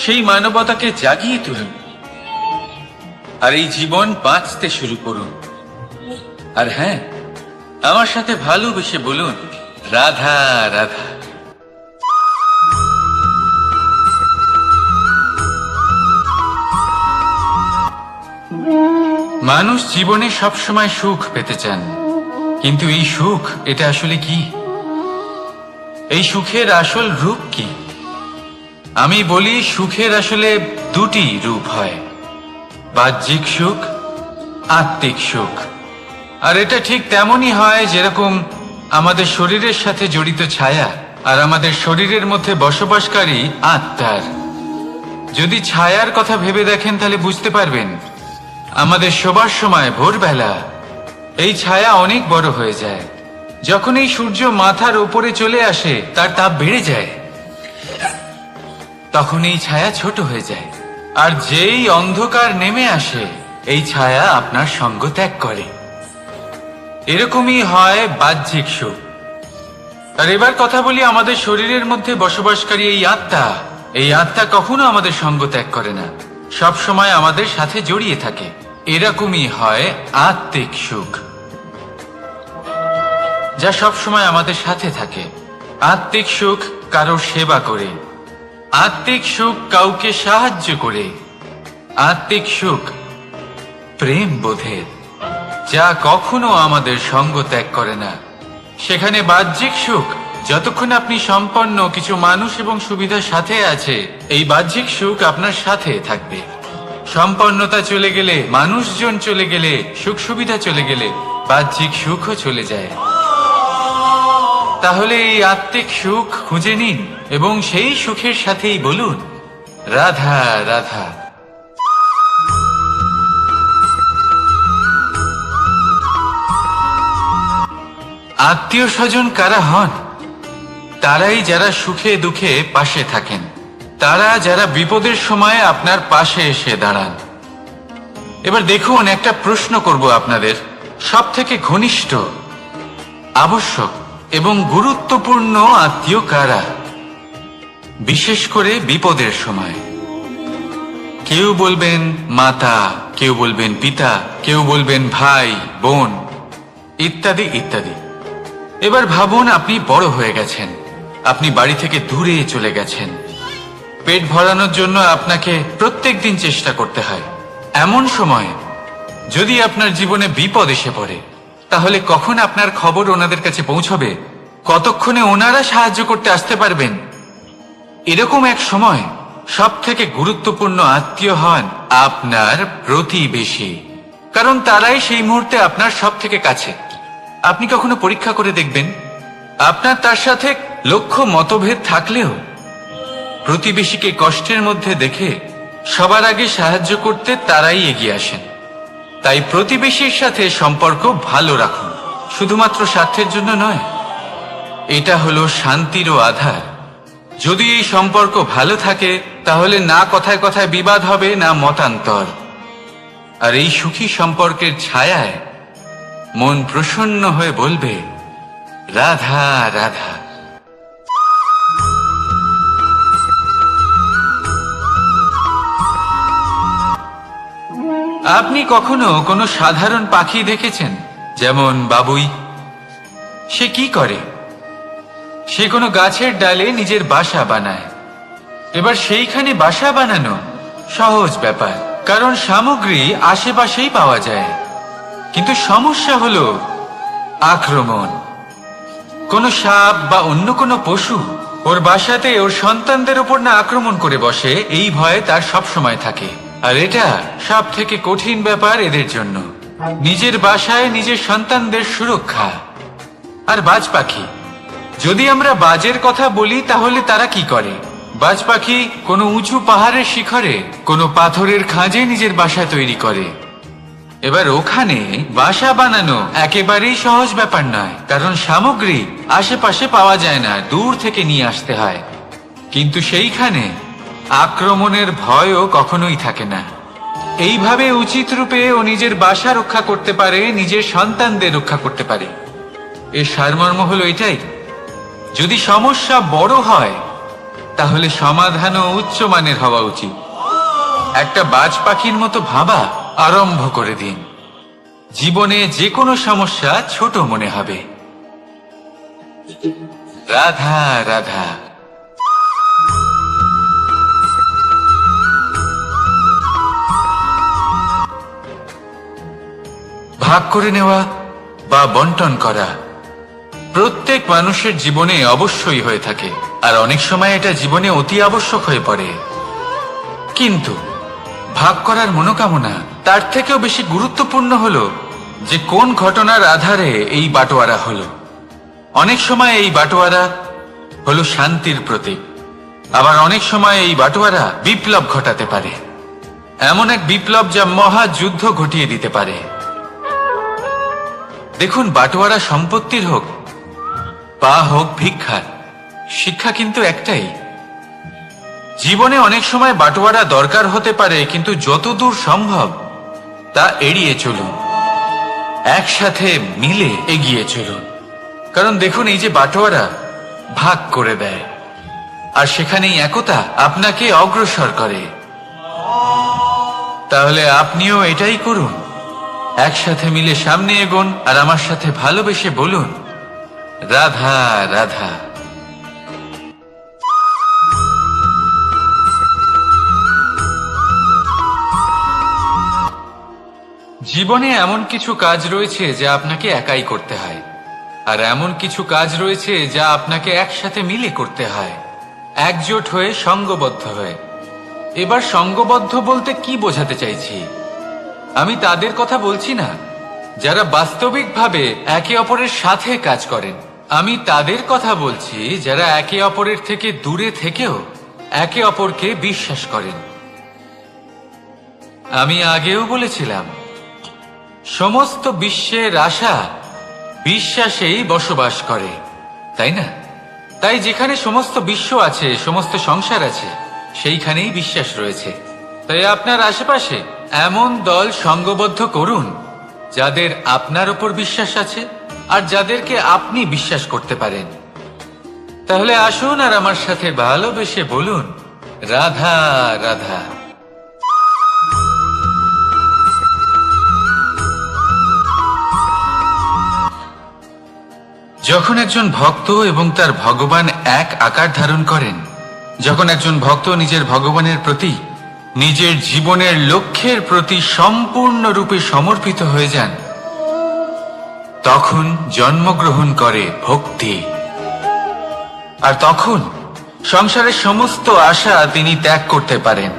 সেই মানবতাকে জাগিয়ে তুলুন আর এই জীবন বাঁচতে শুরু করুন। আর হ্যাঁ, আমার সাথে ভালোবেসে বলুন, রাধা রাধা। মানুষ জীবনে সবসময় সুখ পেতে চান, কিন্তু এই সুখ, এটা আসলে কি? এই সুখের আসল রূপ কি? আমি বলি, সুখের আসলে দুটি রূপ হয়, বাহ্যিক সুখ, আত্মিক সুখ। আর এটা ঠিক তেমনই হয় যেরকম আমাদের শরীরের সাথে জড়িত ছায়া আর আমাদের শরীরের মধ্যে বসবাসকারী আত্মার। যদি ছায়ার কথা ভেবে দেখেন তাহলে বুঝতে পারবেন, আমাদের শোবার সময় ভোরবেলা এই ছায়া অনেক বড় হয়ে যায়। যখন এই সূর্য মাথার উপরে চলে আসে, তার তাপ বেড়ে যায়, তখন এই ছায়া ছোট হয়ে যায়। আর যেই অন্ধকার নেমে আসে, এই ছায়া আপনার সঙ্গ ত্যাগ করে। এরকমই হয় বাহ্যিক সুখ। আর এবার কথা বলি আমাদের শরীরের মধ্যে বসবাসকারী এই আত্মা। এই আত্মা কখনো আমাদের সঙ্গ ত্যাগ করে না, সব সময় আমাদের সাথে জড়িয়ে থাকে। এরকমই হয় আত্মিক সুখ, যা সব সময় আমাদের সাথে থাকে। আত্মিক সুখ কারোর সেবা করে, আত্মিক সুখ কাউকে সাহায্য করে, আত্মিক সুখ প্রেম বোধের, যা কখনো আমাদের সঙ্গ ত্যাগ করে না। সেখানে বাহ্যিক সুখ, যতক্ষণ আপনি সম্পন্ন কিছু মানুষ এবং সুবিধার সাথে আছে, এই বাহ্যিক সুখ আপনার সাথে থাকবে। সম্পন্নতা চলে গেলে, মানুষজন চলে গেলে, সুখ সুবিধা চলে গেলে, বাহ্যিক সুখও চলে যায়। তাহলে এই আত্মিক সুখ খুঁজে নিন এবং সেই সুখের সাথেই বলুন, রাধা রাধা। আত্মীয় স্বজন কারা হন? তারাই যারা সুখে দুঃখে পাশে থাকেন, তারা যারা বিপদের সময় আপনার পাশে এসে দাঁড়ান। এবার দেখুন, একটা প্রশ্ন করব আপনাদের, সব থেকে ঘনিষ্ঠ, আবশ্যক এবং গুরুত্বপূর্ণ আত্মীয় কারা, বিশেষ করে বিপদের সময়? কেউ বলবেন মাতা, কেউ বলবেন পিতা, কেউ বলবেন ভাই বোন, ইত্যাদি ইত্যাদি। এবার ভাবুন, আপনি বড় হয়ে গেছেন, আপনি বাড়ি থেকে দূরে চলে গেছেন। পেট ভরানোর জন্য আপনাকে প্রত্যেক দিন চেষ্টা করতে হয়। এমন সময় যদি আপনার জীবনে বিপদ এসে পড়ে, তাহলে কখন আপনার খবর ওনাদের কাছে পৌঁছবে, কতক্ষণে ওনারা সাহায্য করতে আসতে পারবেন? এরকম এক সময় সব থেকে গুরুত্বপূর্ণ আত্মীয় হন আপনার প্রতিবেশী, কারণ তারাই সেই মুহূর্তে আপনার সব থেকে কাছে। আপনি কখনো পরীক্ষা করে দেখবেন, আপনার তার সাথে লক্ষ্য মতভেদ থাকলেও প্রতিবেশীকে কষ্টের মধ্যে দেখে সবার আগে সাহায্য করতে তারাই এগিয়ে আসেন। তাই প্রতিবেশীর সাথে সম্পর্ক ভালো রাখুন, শুধুমাত্র স্বার্থের জন্য নয়। এটা হলো শান্তিরও আধার। যদি এই সম্পর্ক ভালো থাকে তাহলে না কথায় কথায় বিবাদ হবে, না মতান্তর। আর এই সুখী সম্পর্কের ছায়ায় মন প্রসন্ন হয়ে বলবে, রাধা রাধা। আপনি কখনো কোনো সাধারণ পাখি দেখেছেন, যেমন বাবুই? সে কি করে? সে কোনো গাছের ডালে নিজের বাসা বানায়। এবার সেইখানে বাসা বানানো সহজ ব্যাপার, কারণ সামগ্রী আশেপাশেই পাওয়া যায়। কিন্তু সমস্যা হলো আক্রমণ। কোনো সাপ বা অন্য কোনো পশু ওর বাসাতে ওর সন্তানদের উপর না আক্রমণ করে বসে, এই ভয়ে তার সব সময় থাকে। আর এটা সব থেকে কঠিন ব্যাপার এদের জন্য, নিজের বাসায় নিজের সন্তানদের সুরক্ষা। আর বাজ পাখি, যদি আমরা বাজের কথা বলি তাহলে তারা কি করে? বাজ পাখি কোনো উঁচু পাহাড়ের শিখরে কোনো পাথরের খাঁজে নিজের বাসা তৈরি করে। এবার ওখানে বাসা বানানো একেবারেই সহজ ব্যাপার নয়, কারণ সামগ্রী আশেপাশে পাওয়া যায় না, দূর থেকে নিয়ে আসতে হয়। কিন্তু সেইখানে আক্রমণের ভয়ও কখনোই থাকে না। এইভাবে উচিত রূপে ও নিজের বাসা রক্ষা করতে পারে, নিজের সন্তানদের রক্ষা করতে পারে। এর সারমর্ম হলো এটাই, যদি সমস্যা বড় হয় তাহলে সমাধানও উচ্চমানের হওয়া উচিত। একটা বাজ পাখির মতো ভাবা আরম্ভ করে দিন। জীবনে যে কোনো সমস্যা ছোট মনে হবে। রাধা রাধা। ভাগ করে নেওয়া বা বন্টন করা প্রত্যেক মানুষের জীবনে অবশ্যই হয়ে থাকে, আর অনেক সময় এটা জীবনে অতি আবশ্যক হয়ে পড়ে। কিন্তু ভাগ করার মনোকামনা তার থেকেও বেশি গুরুত্বপূর্ণ হলো যে কোন ঘটনার আধারে এই বাটোয়ারা হলো। অনেক সময় এই বাটোয়ারা হলো শান্তির প্রতীক, আবার অনেক সময় এই বাটোয়ারা বিপ্লব ঘটাতে পারে, এমন এক বিপ্লব যা মহাযুদ্ধ ঘটিয়ে দিতে পারে। দেখুন, বাটোয়ারা সম্পত্তির হোক বা হোক ভিক্ষার, শিক্ষা কিন্তু একটাই। জীবনে অনেক সময় বাটোয়ারা দরকার হতে পারে, কিন্তু যতদূর সম্ভব তা এড়িয়ে চলুন, একসাথে মিলে এগিয়ে চলুন। কারণ দেখুন, এই যে বাটোয়ারা ভাগ করে দেয়, আর সেখানেই একতা আপনাকে অগ্রসর করে। তাহলে আপনিও এটাই করুন, একসাথে মিলে সামনে এগোন, আর আমার সাথে ভালোবেসে বলুন, রাধা রাধা। জীবনে এমন কিছু কাজ রয়েছে যা আপনাকে একাই করতে হয়, আর এমন কিছু কাজ রয়েছে যা আপনাকে একসাথে মিলে করতে হয়, একজোট হয়ে, সঙ্গবদ্ধ হয়ে। এবার সঙ্গবদ্ধ বলতে কি বোঝাতে চাইছি? আমি তাদের কথা বলছি না যারা বাস্তবিকভাবে একে অপরের সাথে কাজ করেন। আমি তাদের কথা বলছি যারা একে অপরের থেকে দূরে থেকেও একে অপরকে বিশ্বাস করেন। আমি আগেও বলেছিলাম, সমস্ত বিশ্বের আশা বিশ্বাসেই বসবাস করে, তাই না? তাই যেখানে সমস্ত বিশ্ব আছে, সমস্ত সংসার আছে, সেইখানেই বিশ্বাস রয়েছে। তাই আপনার আশেপাশে এমন দল সঙ্গবদ্ধ করুন যাদের আপনার উপর বিশ্বাস আছে আর যাদেরকে আপনি বিশ্বাস করতে পারেন। তাহলে আসুন আর আমার সাথে ভালোবেসে বলুন, রাধা রাধা। যখন একজন ভক্ত এবং তার ভগবান এক আকার ধারণ করেন, যখন একজন ভক্ত নিজের ভগবানের প্রতি, নিজের জীবনের লক্ষ্যের প্রতি সম্পূর্ণরূপে সমর্পিত হয়ে যান, তখন জন্মগ্রহণ করে ভক্তি। আর তখন সংসারের সমস্ত আশা তিনি ত্যাগ করতে পারেন।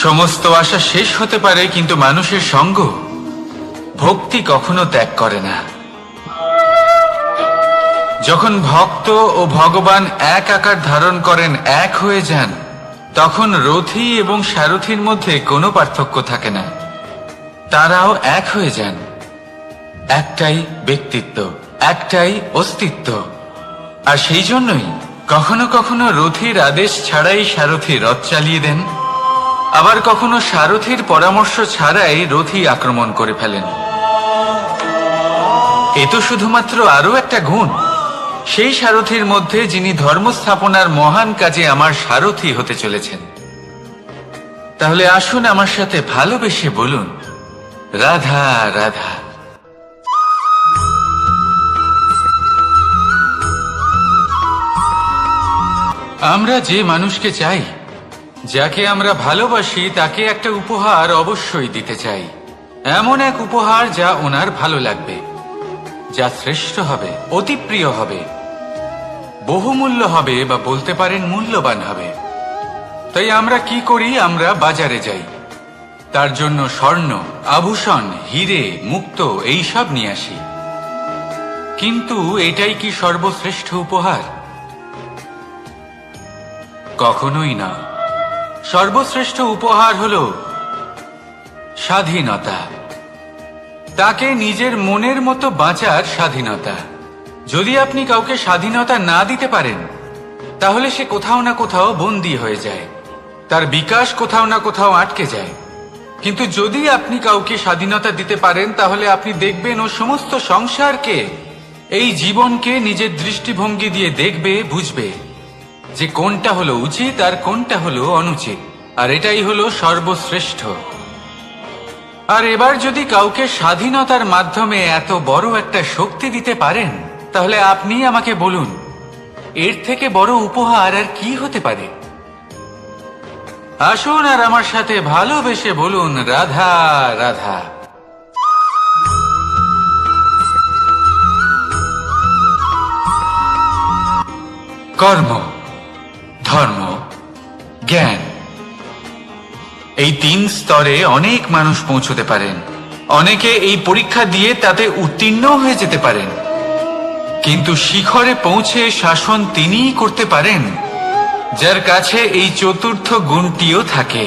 সমস্ত আশা শেষ হতে পারে, কিন্তু মানুষের সঙ্গ ভক্তি কখনো ত্যাগ করে না। যখন ভক্ত ও ভগবান এক আকার ধারণ করেন, এক হয়ে যান, তখন রথী এবং সারথীর মধ্যে কোনো পার্থক্য থাকে না। তারাও এক হয়ে যান। একটাই ব্যক্তিত্ব, একটাই অস্তিত্ব। আর সেই জন্যই কখনো কখনো রথীর আদেশ ছাড়াই সারথী রথ চালিয়ে দেন, আবার কখনো সারথীর পরামর্শ ছাড়াই রথী আক্রমণ করে ফেলেন। এ তো শুধুমাত্র আরো একটা গুণ সেই সারথীর মধ্যে, যিনি ধর্ম স্থাপনার মহান কাজে আমার সারথী হতে চলেছেন। তাহলে আসুন আমার সাথে ভালোবেসে বলুন, রাধা রাধা। আমরা যে মানুষকে চাই, যাকে আমরা ভালোবাসি, তাকে একটা উপহার অবশ্যই দিতে চাই। এমন এক উপহার যা ওনার ভালো লাগবে, যা শ্রেষ্ঠ হবে, অতি প্রিয় হবে, বহুমূল্য হবে, বা বলতে পারেন মূল্যবান হবে। তাই আমরা কি করি? আমরা বাজারে যাই, তার জন্য স্বর্ণ, আভূষণ, হিরে, মুক্ত এইসব নিয়ে আসি। কিন্তু এটাই কি সর্বশ্রেষ্ঠ উপহার? কখনোই না। সর্বশ্রেষ্ঠ উপহার হলো স্বাধীনতা। তাকে নিজের মনের মতো বাঁচার স্বাধীনতা। যদি আপনি কাউকে স্বাধীনতা না দিতে পারেন, তাহলে সে কোথাও না কোথাও বন্দী হয়ে যায়, তার বিকাশ কোথাও না কোথাও আটকে যায়। কিন্তু যদি আপনি কাউকে স্বাধীনতা দিতে পারেন, তাহলে আপনি দেখবেন ও সমস্ত সংসারকে, এই জীবনকে নিজের দৃষ্টিভঙ্গি দিয়ে দেখবে, বুঝবে যে কোনটা হলো উচিত আর কোনটা হলো অনুচিত। আর এটাই হলো সর্বশ্রেষ্ঠ। আর এবার যদি কাউকে স্বাধীনতার মাধ্যমে এত বড় একটা শক্তি দিতে পারেন, তাহলে আপনি আমাকে বলুন, এর থেকে বড় উপহার আর কি হতে পারে? আসুন আর আমার সাথে ভালোবেসে বলুন, রাধা রাধা। কর্ম, ধর্ম, জ্ঞান, এই 3 স্তরে অনেক মানুষ পৌঁছতে পারেন। অনেকে এই পরীক্ষা দিয়ে তাতে উত্তীর্ণ হয়ে যেতে পারেন, কিন্তু শিখরে পৌঁছে শাসন তিনিই করতে পারেন, যার কাছে এই চতুর্থ গুণটিও থাকে,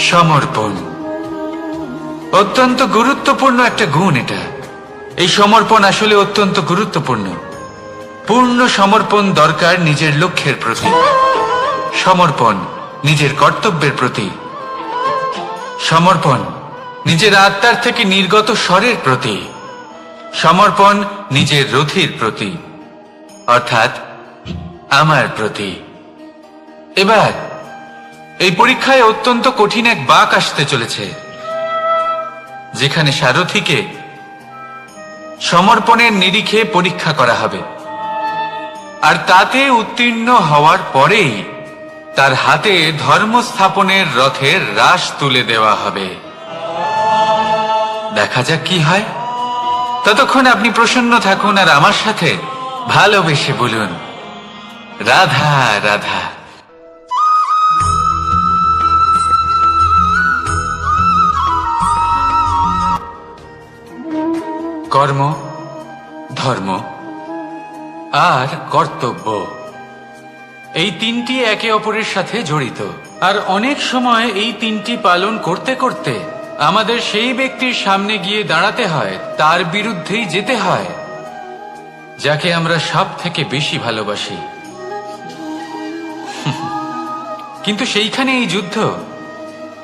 সমর্পণ। অত্যন্ত গুরুত্বপূর্ণ একটা গুণ এটা। এই সমর্পণ আসলে অত্যন্ত গুরুত্বপূর্ণ। পূর্ণ সমর্পণ দরকার নিজের লক্ষ্যের প্রতি, সমর্পণ নিজের কর্তব্যের প্রতি, সমর্পণ নিজের আত্মার থেকে নির্গত স্বরের প্রতি, সমর্পণ নিজের রথীর প্রতি, অর্থাৎ আমার প্রতি। এবার এই পরীক্ষায় অত্যন্ত কঠিন এক বাঁক আসতে চলেছে, যেখানে সারথীকে সমর্পণের নিরিখে পরীক্ষা করা হবে। আর তাতে উত্তীর্ণ হওয়ার পরেই তার হাতে ধর্ম স্থাপনের রথের রাশ তুলে দেওয়া হবে। দেখা যাক কি হয়। ততক্ষণ আপনি প্রসন্ন থাকুন আর আমার সাথে ভালোবেসে বলুন, রাধা রাধা। কর্ম, ধর্ম আর কর্তব্য, এই 3টি একে অপরের সাথে জড়িত। আর অনেক সময় এই 3টি পালন করতে করতে আমাদের সেই ব্যক্তির সামনে গিয়ে দাঁড়াতে হয়, তার বিরুদ্ধেই যেতে হয়, যাকে আমরা সব থেকে বেশি ভালোবাসি। কিন্তু সেইখানে এই যুদ্ধ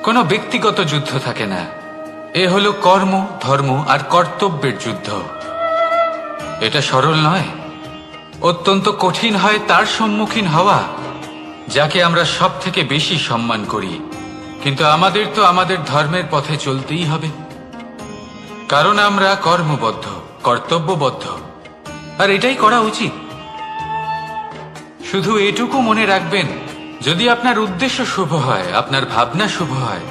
কোনো ব্যক্তিগত যুদ্ধ থাকে না। এ হলো কর্ম, ধর্ম আর কর্তব্যের যুদ্ধ। এটা সরল নয়, অত্যন্ত কঠিন হয় তার সম্মুখীন হওয়া, যাকে আমরা সব থেকে বেশি সম্মান করি। কিন্তু আমাদের তো আমাদের ধর্মের পথে চলতেই হবে, কারণ আমরা কর্মবদ্ধ, কর্তব্যবদ্ধ, আর এটাই করা উচিত। শুধু এটুকু মনে রাখবেন, যদি আপনার উদ্দেশ্য শুভ হয়, আপনার ভাবনা শুভ হয়,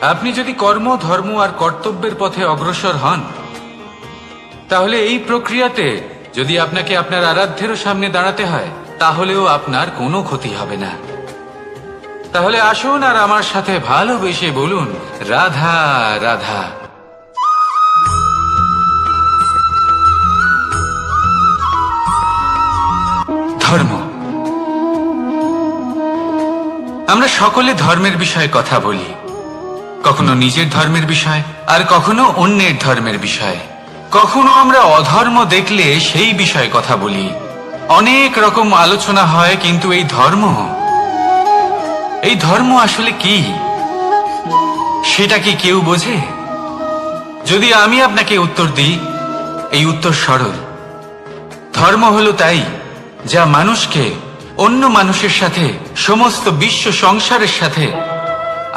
আপনি যদি কর্ম, ধর্ম আর কর্তব্যের পথে অগ্রসর হন, তাহলে এই প্রক্রিয়াতে যদি আপনাকে আপনার আরাধ্যেরও সামনে দাঁড়াতে হয়, তাহলেও আপনার কোনো ক্ষতি হবে না। তাহলে আসুন আর আমার সাথে ভালোবেসে বলুন, রাধা রাধা। ধর্ম। আমরা সকলে ধর্মের বিষয়ে কথা বলি, কখনো নিজের ধর্মের বিষয়, আর কখনো অন্যের ধর্মের বিষয়। কখনো আমরা অধর্ম দেখলে সেই বিষয়ে কথা বলি। অনেক রকম আলোচনা হয়, কিন্তু এই ধর্ম আসলে কি, সেটা কি কেউ বোঝে? যদি আমি আপনাকে উত্তর দিই, এই উত্তর সরল। ধর্ম হলো তাই যা মানুষকে অন্য মানুষের সাথে, সমস্ত বিশ্ব সংসারের সাথে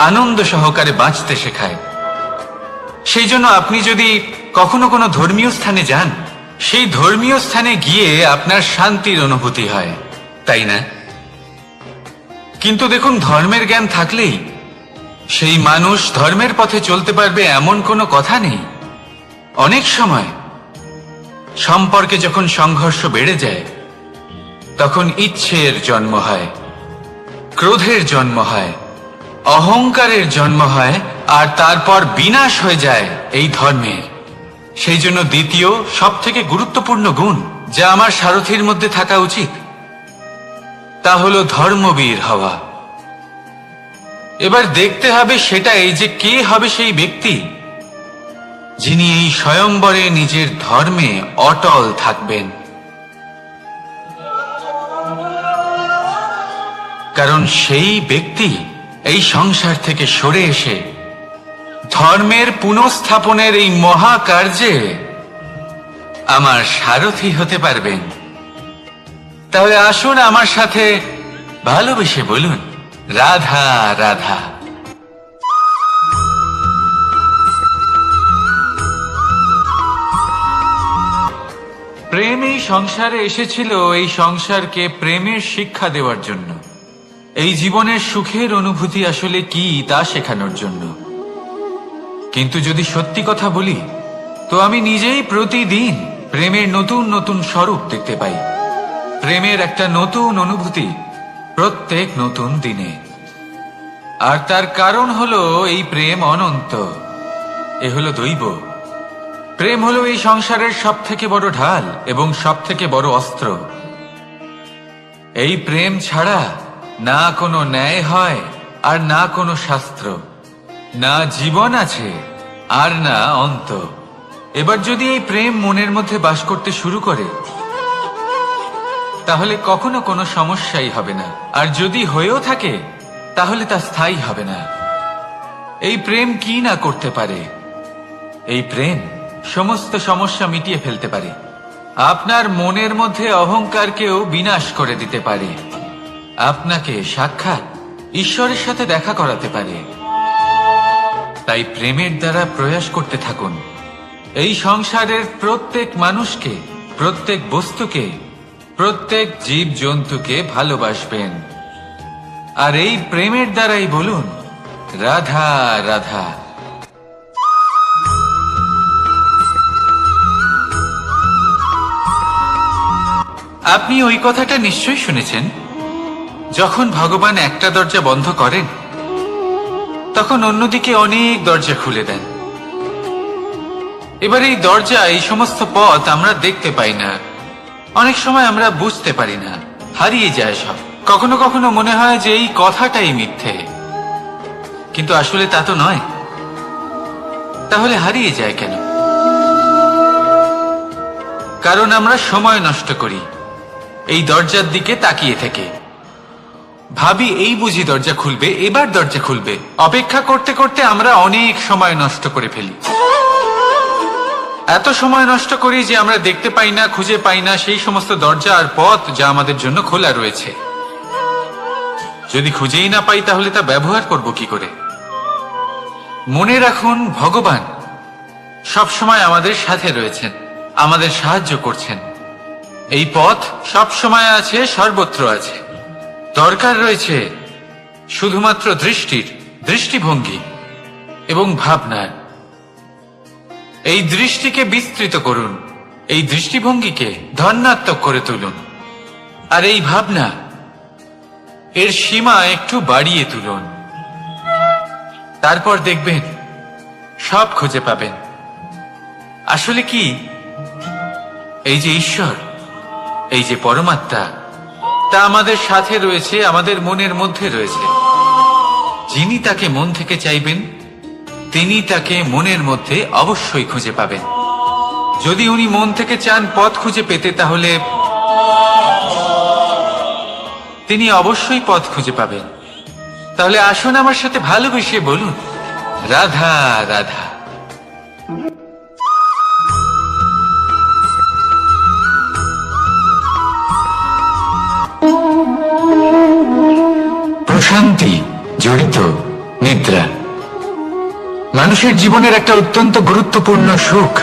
আনন্দ সহকারে বাঁচতে শেখায়। সেই জন্য আপনি যদি কখনো কোনো ধর্মীয় স্থানে যান, সেই ধর্মীয় স্থানে গিয়ে আপনার শান্তির অনুভূতি হয়, তাই না? কিন্তু দেখুন, ধর্মের জ্ঞান থাকলেই সেই মানুষ ধর্মের পথে চলতে পারবে এমন কোনো কথা নেই। অনেক সময় সম্পর্কে যখন সংঘর্ষ বেড়ে যায়, তখন ইচ্ছের জন্ম হয়, ক্রোধের জন্ম হয়, অহংকারের জন্ম হয়, আর তারপর বিনাশ হয়ে যায় এই ধর্মের। সেই জন্য দ্বিতীয় সব থেকে গুরুত্বপূর্ণ গুণ যা আমার সারথীর মধ্যে থাকা উচিত, তা হলো ধর্মবীর হওয়া। এবার দেখতে হবে সেটা এই যে কে হবে সেই ব্যক্তি যিনি এই স্বয়ম্বরে নিজের ধর্মে অটল থাকবেন। কারণ সেই ব্যক্তি এই সংসার থেকে সরে এসে ধর্মের পুনঃস্থাপনের এই মহাকার্যে আমার সারথি হতে পারবেন। তাহলে আসুন আমার সাথে ভালোবেসে বলুন, রাধা রাধা। প্রেম এই সংসারে এসেছিল এই সংসারকে প্রেমের শিক্ষা দেওয়ার জন্য, এই জীবনের সুখের অনুভূতি আসলে কি তা শেখানোর জন্য। কিন্তু যদি সত্যি কথা বলি, তো আমি নিজেই প্রতিদিন প্রেমের নতুন নতুন স্বরূপ দেখতে পাই। প্রেমের একটা নতুন অনুভূতি প্রত্যেক নতুন দিনে। আর তার কারণ হলো এই প্রেম অনন্ত, এ হলো দৈব। প্রেম হলো এই সংসারের সব থেকে বড় ঢাল এবং সব থেকে বড় অস্ত্র। এই প্রেম ছাড়া না কোনো ন্যায় হয়, আর না কোনো শাস্ত্র, না জীবন আছে, আর না অন্ত। এবার যদি এই প্রেম মনের মধ্যে বাস করতে শুরু করে, তাহলে কখনো কোনো সমস্যাই হবে না। আর যদি হয়েও থাকে, তাহলে তা স্থায়ী হবে না। এই প্রেম কি না করতে পারে? এই প্রেম সমস্ত সমস্যা মিটিয়ে ফেলতে পারে। আপনার মনের মধ্যে অহংকারকেও বিনাশ করে দিতে পারে। আপনাকে সাক্ষাৎ ঈশ্বরের সাথে দেখা করাতে পারে। তাই প্রেমের দ্বারা প্রয়াস করতে থাকুন। এই সংসারের প্রত্যেক মানুষকে, প্রত্যেক বস্তুকে, প্রত্যেক জীব জন্তুকে ভালোবাসবেন। আর এই প্রেমের দ্বারাই বলুন, রাধা রাধা। আপনি ওই কথাটা নিশ্চয়ই শুনেছেন, যখন ভগবান একটা দরজা বন্ধ করেন, তখন অন্যদিকে অনেক দরজা খুলে দেন। এবার এই দরজা, এই সমস্ত পথ আমরা দেখতে পাই না। অনেক সময় আমরা বুঝতে পারি না, হারিয়ে যায় সব। কখনো কখনো মনে হয় যে এই কথাটাই মিথ্যে, কিন্তু আসলে তা তো নয়। তাহলে হারিয়ে যায় কেন? কারণ আমরা সময় নষ্ট করি এই দরজার দিকে তাকিয়ে থেকে। ভাবি এই বুঝি দরজা খুলবে, এবার দরজা খুলবে। অপেক্ষা করতে করতে আমরা অনেক সময় নষ্ট করে ফেলি। এত সময় নষ্ট করি যে আমরা দেখতে পাই না, খুঁজে পাই না সেই সমস্ত দরজা আর পথ যা আমাদের জন্য খোলা রয়েছে। যদি খুঁজেই না পাই, তাহলে তা ব্যবহার করব কি করে? মনে রাখুন, ভগবান সব সময় আমাদের সাথে রয়েছেন, আমাদের সাহায্য করছেন। এই পথ সব সময় আছে, সর্বত্র আছে। দরকার রয়েছে শুধুমাত্র দৃষ্টিভঙ্গি। এবং ভাবনার। এই দৃষ্টিকে বিস্তৃত করুন, এই দৃষ্টিভঙ্গিকে ধনাত্মক করে তুলুন, আর এই ভাবনা এর সীমা একটু বাড়িয়ে তুলুন। তারপর দেখবেন সব খুঁজে পাবেন। আসলে কি, এই যে ঈশ্বর, এই যে পরমাত্মা, তা আমাদের সাথে রয়েছে, আমাদের মনের মধ্যে রয়েছে। যিনি তাকে মন থেকে চাইবেন তিনি তাকে মনের মধ্যে অবশ্যই খুঁজে পাবেন। যদি উনি মন থেকে চান পথ খুঁজে পেতে, তাহলে তিনি অবশ্যই পথ খুঁজে পাবেন। তাহলে আসুন আমার সাথে ভালোবেসে বলুন, রাধা রাধা। প্রশান্তি জড়িত নিদ্রা মানুষের জীবনের একটা অত্যন্ত গুরুত্বপূর্ণ সুখ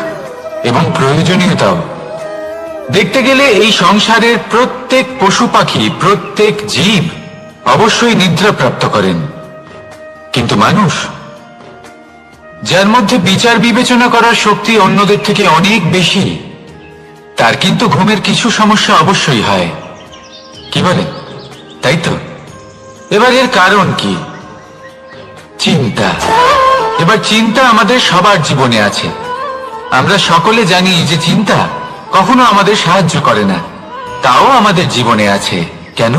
এবং প্রয়োজনীয়তাও। দেখতে গেলে এই সংসারের প্রত্যেক পশু পাখি, প্রত্যেক জীব অবশ্যই নিদ্রা প্রাপ্ত করেন, কিন্তু মানুষ, যার মধ্যে বিচার বিবেচনা করার শক্তি অন্যদের থেকে অনেক বেশি, তার কিন্তু ঘুমের কিছু সমস্যা অবশ্যই হয়। কি বলে, তাই তো? এবার এর কারণ কি? চিন্তা। এবার চিন্তা আমাদের সবার জীবনে আছে। আমরা সকলে জানি যে চিন্তা কখনো আমাদের সাহায্য করে না, তাও আমাদের জীবনে আছে। কেন?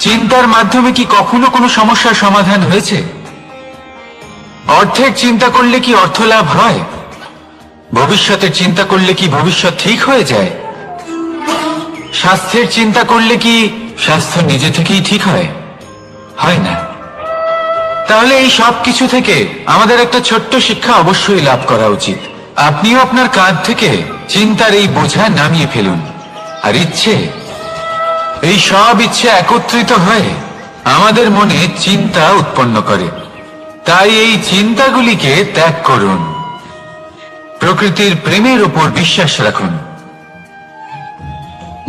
চিন্তার মাধ্যমে কি কখনো কোনো সমস্যার সমাধান হয়েছে? অর্থের চিন্তা করলে কি অর্থ লাভ হয়? ভবিষ্যতের চিন্তা করলে কি ভবিষ্যৎ ঠিক হয়ে যায়? স্বাস্থ্যের চিন্তা করলে কি স্বাস্থ্য নিজে থেকেই ঠিক হয়? হয় না। তাহলে এই সব কিছু থেকে আমাদের একটা ছোট্ট শিক্ষা অবশ্যই লাভ করা উচিত। আপনিও আপনার কাঁধ থেকে চিন্তার এই বোঝা নামিয়ে ফেলুন। আর ইচ্ছে, এই সব ইচ্ছে একত্রিত হয়ে আমাদের মনে চিন্তা উৎপন্ন করে। তাই এই চিন্তাগুলিকে ত্যাগ করুন। প্রকৃতির প্রেমের উপর বিশ্বাস রাখুন।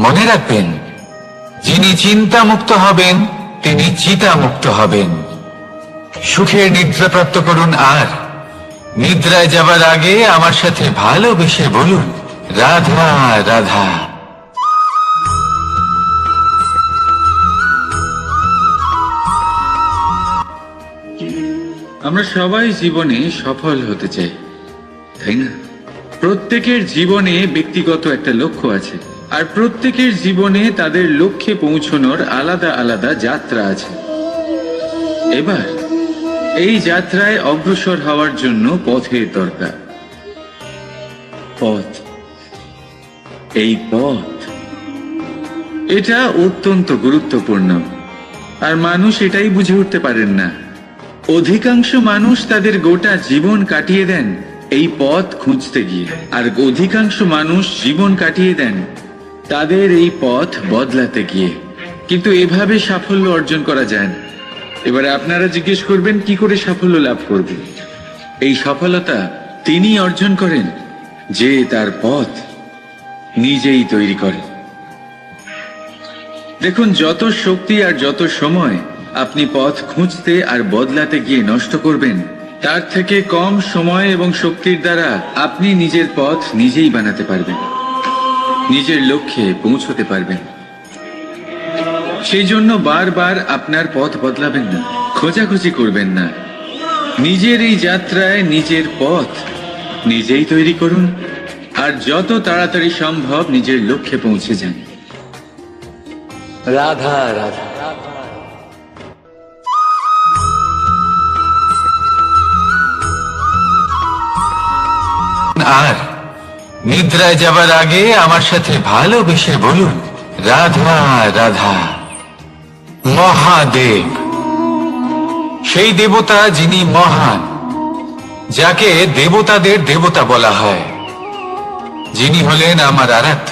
মনে রাখবেন, যিনি চিন্তা মুক্ত হবেন তিনি চিতা মুক্ত হবেন। সুখের নিদ্রা প্রাপ্ত করুন, আর নিদ্রায় যাবার আগে আমার সাথে ভালোবেসে বলুন, রাধা রাধা। আমরা সবাই জীবনে সফল হতে চাই, তাই না? প্রত্যেকের জীবনে ব্যক্তিগত একটা লক্ষ্য আছে, আর প্রত্যেকের জীবনে তাদের লক্ষ্যে পৌঁছানোর আলাদা আলাদা যাত্রা আছে। এবার এই যাত্রায় অগ্রসর হওয়ার জন্য পথের দরকার। পথ, এই পথ, এটা অত্যন্ত গুরুত্বপূর্ণ, আর মানুষ এটাই বুঝে উঠতে পারেন না। অধিকাংশ মানুষ তাদের গোটা জীবন কাটিয়ে দেন এই পথ খুঁজতে গিয়ে, আর অধিকাংশ মানুষ জীবন কাটিয়ে দেন তাদের এই পথ বদলাতে গিয়ে। কিন্তু এভাবে সাফল্য অর্জন করা যায় না। এবারে আপনারা জিজ্ঞেস করবেন, কি করে সাফল্য লাভ করবে? এই সফলতা তিনি অর্জন করেন যে তার পথ নিজেই তৈরি করেন। দেখুন, যত শক্তি আর যত সময় আপনি পথ খুঁজতে আর বদলাতে গিয়ে নষ্ট করবেন, তার থেকে কম সময় এবং শক্তির দ্বারা আপনি নিজের পথ নিজেই বানাতে পারবেন, নিজের লক্ষ্যে পৌঁছতে পারবেন। সেই জন্য বারবার আপনার পথ বদলাবেন না, খোঁজাখুঁজি করবেন না। নিজের এই যাত্রায় নিজের পথ নিজেই তৈরি করুন, আর যত তাড়াতাড়ি সম্ভব নিজের লক্ষ্যে পৌঁছে যান। রাধা রাধা। আর নিদ্রায় যাবার আগে আমার সাথে ভালোবেসে বলুন, রাধা রাধা। মহাদেব, সেই দেবতা যিনি মহান, যাকে দেবতাদের দেবতা বলা হয়, যিনি হলেন আমার আরাধ্য।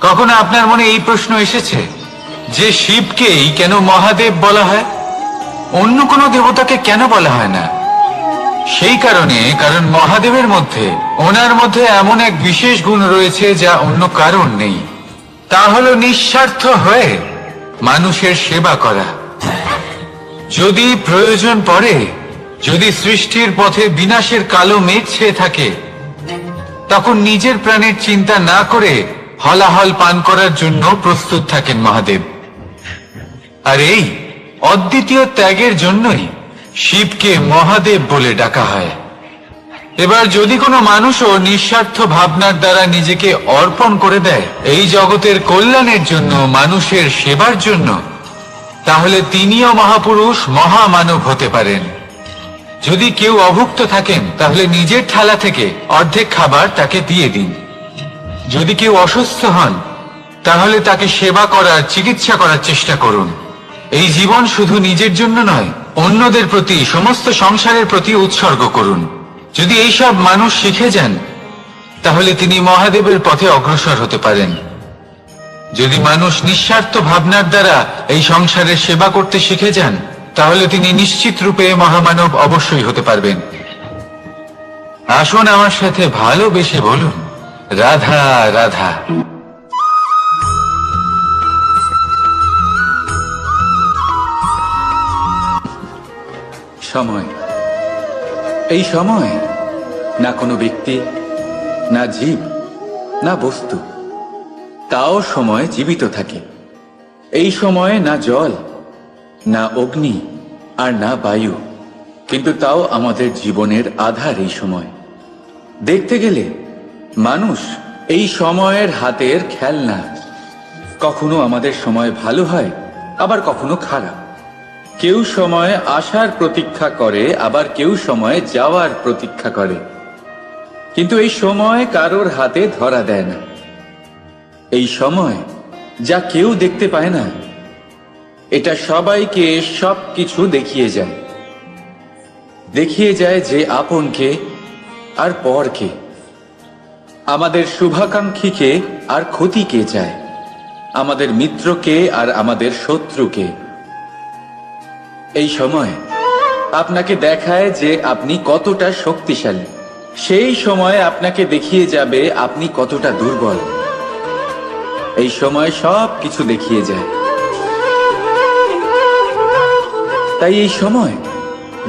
কখনো আপনার মনে এই প্রশ্ন এসেছে যে শিবকেই কেন মহাদেব বলা হয়, অন্য কোনো দেবতাকে কেন বলা হয় না? সেই কারণে, কারণ মহাদেবের মধ্যে, ওনার মধ্যে এমন এক বিশেষ গুণ রয়েছে যা অন্য কারণ নেই। তা হলো নিঃস্বার্থ হয়ে মানুষের সেবা করা। যদি প্রয়োজন পড়ে যদি সৃষ্টির পথে বিনাশের কালো মেঘ ছেয়ে থাকে, তখন নিজের প্রাণের চিন্তা না করে হলাহল পান করার জন্য প্রস্তুত থাকেন মহাদেব। আর এই অদ্বিতীয় ত্যাগের জন্যই শিবকে মহাদেব বলে ডাকা হয়। এবার যদি কোনো মানুষও নিঃস্বার্থ ভাবনার দ্বারা নিজেকে অর্পণ করে দেয় এই জগতের কল্যাণের জন্য, মানুষের সেবার জন্য, তাহলে তিনিও মহাপুরুষ, মহামানব হতে পারেন। যদি কেউ অভুক্ত থাকেন তাহলে নিজের থালা থেকে অর্ধেক খাবার তাকে দিয়ে দিন। যদি কেউ অসুস্থ হন তাহলে তাকে সেবা করার, চিকিৎসা করার চেষ্টা করুন। এই জীবন শুধু নিজের জন্য নয়, অন্যদের প্রতি, সমস্ত সংসারের প্রতি উৎসর্গ করুন। যদি এইসব মানুষ শিখে যান তাহলে তিনি মহাদেবের পথে অগ্রসর হতে পারেন। যদি মানুষ নিঃস্বার্থ ভাবনার দ্বারা এই সংসারের সেবা করতে শিখে যান তাহলে তিনি নিশ্চিত রূপে মহামানব অবশ্যই হতে পারবেন। আসুন আমার সাথে ভালোবেসে বলুন, রাধা রাধা। সময়, এই সময় না কোনো ব্যক্তি, না জীব, না বস্তু, তাও সময় জীবিত থাকে। এই সময়ে না জল, না অগ্নি, আর না বায়ু, কিন্তু তাও আমাদের জীবনের আধার। এই সময় দেখতে গেলে মানুষ এই সময়ের হাতের খেলনা। কখনো আমাদের সময় ভালো হয়, আবার কখনো খারাপ। কেউ সময় আসার প্রতীক্ষা করে, আবার কেউ সময় যাওয়ার প্রতীক্ষা করে, কিন্তু এই সময় কারোর হাতে ধরা দেয় না। এই সময় যা কেউ দেখতে পায় না, এটা সবাইকে সবকিছু দেখিয়ে যায়। দেখিয়ে যায় যে আপনকে আর পরকে, আমাদের শুভাকাঙ্ক্ষীকে আর ক্ষতিকে চায়, আমাদের মিত্রকে আর আমাদের শত্রুকে। এই সময় আপনাকে দেখায় যে আপনি কতটা শক্তিশালী, সেই সময় আপনাকে দেখিয়ে যাবে আপনি কতটা দুর্বল। এই সময় সব কিছু দেখিয়ে যায়। তাই এই সময়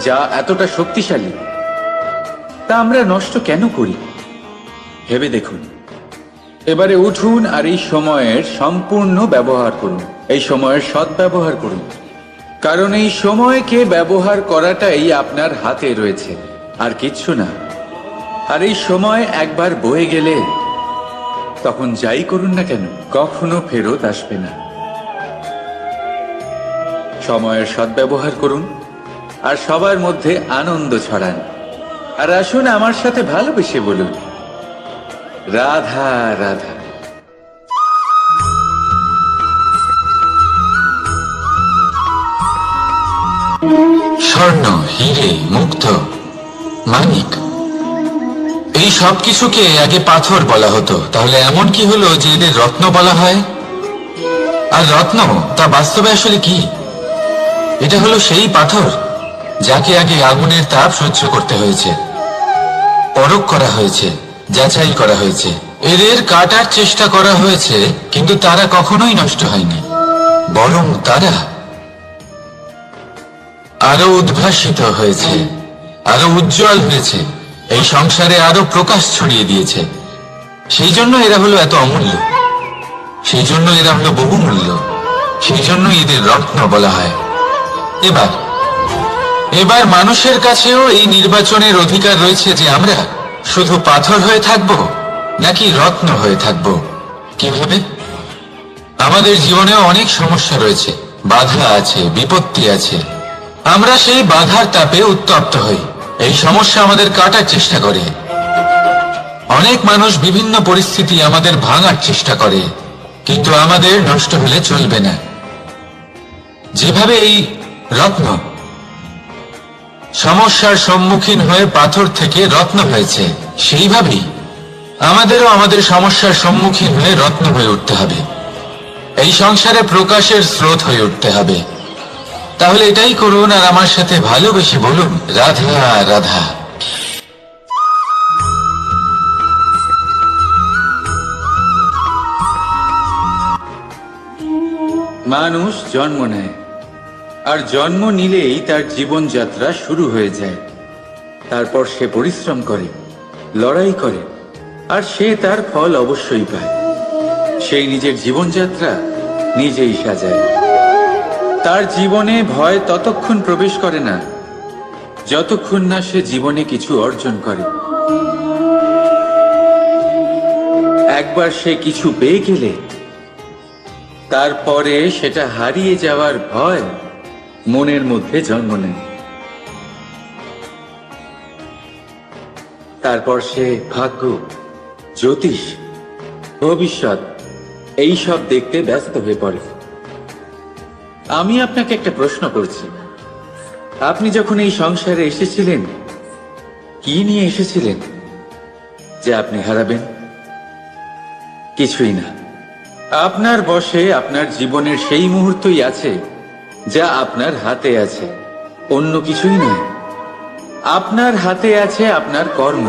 যা এতটা শক্তিশালী, তা আমরা নষ্ট কেন করি? ভেবে দেখুন। এবারে উঠুন আর এই সময়ের সম্পূর্ণ ব্যবহার করুন। এই সময়ের সদ্ব্যবহার করুন, কারণ এই সময়কে ব্যবহার করাটাই আপনার হাতে রয়েছে, আর কিচ্ছু না। আর এই সময় একবার বয়ে গেলে তখন যাই করুন না কেন, কখনো ফেরত আসবে না। সময়ের সদ্ব্যবহার করুন আর সবার মধ্যে আনন্দ ছড়ান। আর আসুন আমার সাথে ভালোবেসে বলুন, রাধা রাধা। স্বর্ণ, হিরে, মুক্ত, মানিক, এই সব কিছুকে আগে পাথর বলা হতো। তাহলে এমন কি হলো যে এদের রত্ন বলা হয়? আর রত্ন তা বাস্তবে আসলে কি? এটা হলো সেই পাথর যাকে আগে আগুনের তাপ সহ্য করতে হয়েছে, পরখ করা হয়েছে, যাচাই করা হয়েছে, এদের কাটার চেষ্টা করা হয়েছে, কিন্তু তারা কখনোই নষ্ট হয়নি, বরং তারা আরো উদ্ভাসিত হয়েছে, আরো উজ্জ্বল হয়েছে, এই সংসারে আরো প্রকাশ ছড়িয়ে দিয়েছে। সেই জন্য এরা হলো এত অমূল্য, সেই জন্য এরা হলো বহুমূল্য, সেই জন্য এদের রত্ন বলা হয়। এবার মানুষের কাছেও এই নির্বাচনের অধিকার রয়েছে যে আমরা শুধু পাথর হয়ে থাকব নাকি রত্ন হয়ে থাকব। কিভাবে? আমাদের জীবনেও অনেক সমস্যা রয়েছে, বাধা আছে, বিপত্তি আছে। আমরা সেই বাধার তাপে উত্তপ্ত হই, এই সমস্যা আমাদের কাটার চেষ্টা করে। অনেক মানুষ বিভিন্ন পরিস্থিতি আমাদের ভাঙার চেষ্টা করে, কিন্তু আমাদের নষ্ট হলে চলবে না। যেভাবে এই রত্ন সমস্যার সম্মুখীন হয়ে পাথর থেকে রত্ন হয়েছে, সেইভাবেই আমাদেরও আমাদের সমস্যার সম্মুখীন হয়ে রত্ন হয়ে উঠতে হবে, এই সংসারে প্রকাশের স্রোত হয়ে উঠতে হবে। তাহলে এটাই করুন আর আমার সাথে ভালোবেসে বলুন, রাধা রাধা। মানুষ জন্ম নেয়, আর জন্ম নিলেই তার জীবনযাত্রা শুরু হয়ে যায়। তারপর সে পরিশ্রম করে, লড়াই করে, আর সে তার ফল অবশ্যই পায়। সেই নিজের জীবনযাত্রা নিজেই সাজায়। তার জীবনে ভয় ততক্ষণ প্রবেশ করে না যতক্ষণ না সে জীবনে কিছু অর্জন করে। একবার সে কিছু পেয়ে গেলে তারপরে সেটা হারিয়ে যাওয়ার ভয় মনের মধ্যে জন্ম নেয়। তারপর সে ভাগ্য, জ্যোতিষ, ভবিষ্যৎ এইসব দেখতে ব্যস্ত হয়ে পড়ে। আমি আপনাকে একটা প্রশ্ন করছি, আপনি যখন এই সংসারে এসেছিলেন কি নিয়ে এসেছিলেন যে আপনি হারাবেন? কিছুই না। আপনার বশে আপনার জীবনের সেই মুহূর্তই আছে যা আপনার হাতে আছে, অন্য কিছুই নয়। আপনার হাতে আছে আপনার কর্ম।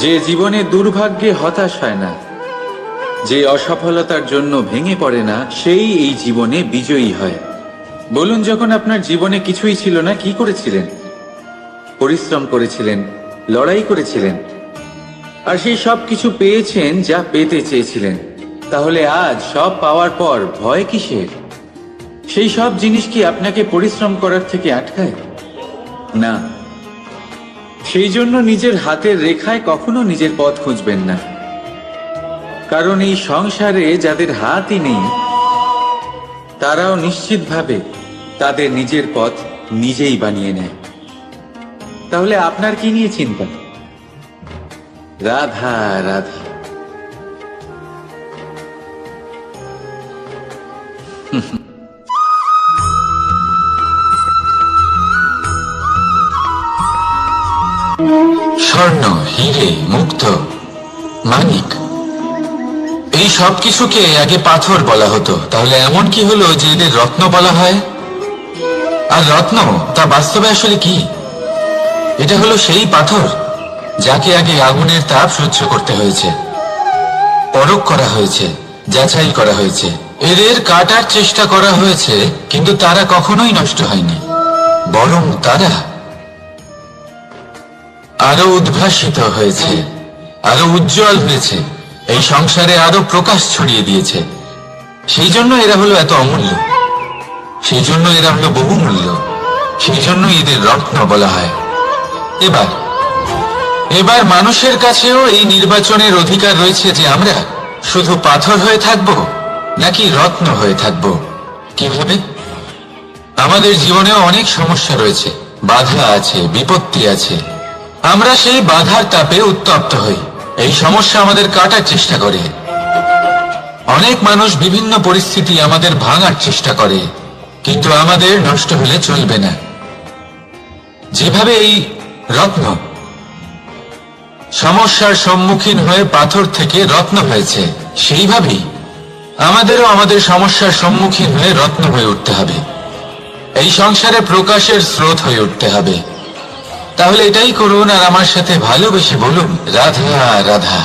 যে জীবনে দুর্ভাগ্যে হতাশ হয় না, যে অসফলতার জন্য ভেঙে পড়ে না, সেই এই জীবনে বিজয়ী হয়। বলুন, যখন আপনার জীবনে কিছুই ছিল না, কি করেছিলেন? পরিশ্রম করেছিলেন, লড়াই করেছিলেন, আর সেই সব কিছু পেয়েছেন যা পেতে চেয়েছিলেন। তাহলে আজ সব পাওয়ার পর ভয় কিসের? সেই সব জিনিস কি আপনাকে পরিশ্রম করার থেকে আটকায়? না। সেই জন্য নিজের হাতের রেখায় কখনো নিজের পথ খুঁজবেন না, কারণ এই সংসারে যাদের হাতই নেই তারাও নিশ্চিতভাবে তাদের নিজের পথ নিজেই বানিয়ে নেয়। তাহলে আপনার কি নিয়ে চিন্তা? রাধা রাধা। স্বর্ণ, হিরে, মুক্ত, মানিক, এই সব কিছুকে আগে পাথর বলা হতো। তাহলে এমন কি হলো যে এদের রত্ন বলা হয়? আর রত্ন তা বাস্তবে আসলে কি? এটা হলো সেই পাথর যাকে আগে আগুনের তাপ সহ্য করতে হয়েছে, পরখ করা হয়েছে, যাচাই করা হয়েছে, এদের কাটার চেষ্টা করা হয়েছে, কিন্তু তারা কখনোই নষ্ট হয়নি, বরং তারা আরো উদ্ভাসিত হয়েছে, আরো উজ্জ্বল হয়েছে, এই সংসারে আরো প্রকাশ ছড়িয়ে দিয়েছে। সেই জন্য এরা হলো এত অমূল্য, সেই জন্য এরা হলো বহুমূল্য, সেই জন্য এদের রত্ন বলা হয়। এবার মানুষের কাছেও এই নির্বাচনের অধিকার রয়েছে যে আমরা শুধু পাথর হয়ে থাকব নাকি রত্ন হয়ে থাকব। কিভাবে? আমাদের জীবনেও অনেক সমস্যা রয়েছে, বাধা আছে, বিপত্তি আছে। আমরা সেই বাধার তাপে উত্তপ্ত হই, এই সমস্যা আমাদের কাটার চেষ্টা করে। অনেক মানুষ বিভিন্ন পরিস্থিতি আমাদের ভাঙার চেষ্টা করে, কিন্তু আমাদের নষ্ট হলে চলবে না। যেভাবে এই রত্ন সমস্যার সম্মুখীন হয়ে পাথর থেকে রত্ন হয়েছে, সেইভাবেই আমাদেরও আমাদের সমস্যার সম্মুখীন হয়ে রত্ন হয়ে উঠতে হবে, এই সংসারে প্রকাশের স্রোত হয়ে উঠতে হবে। তাহলে এটাই করুন আর আমার সাথে ভালোবেসে বলুন, রাধা রাধা।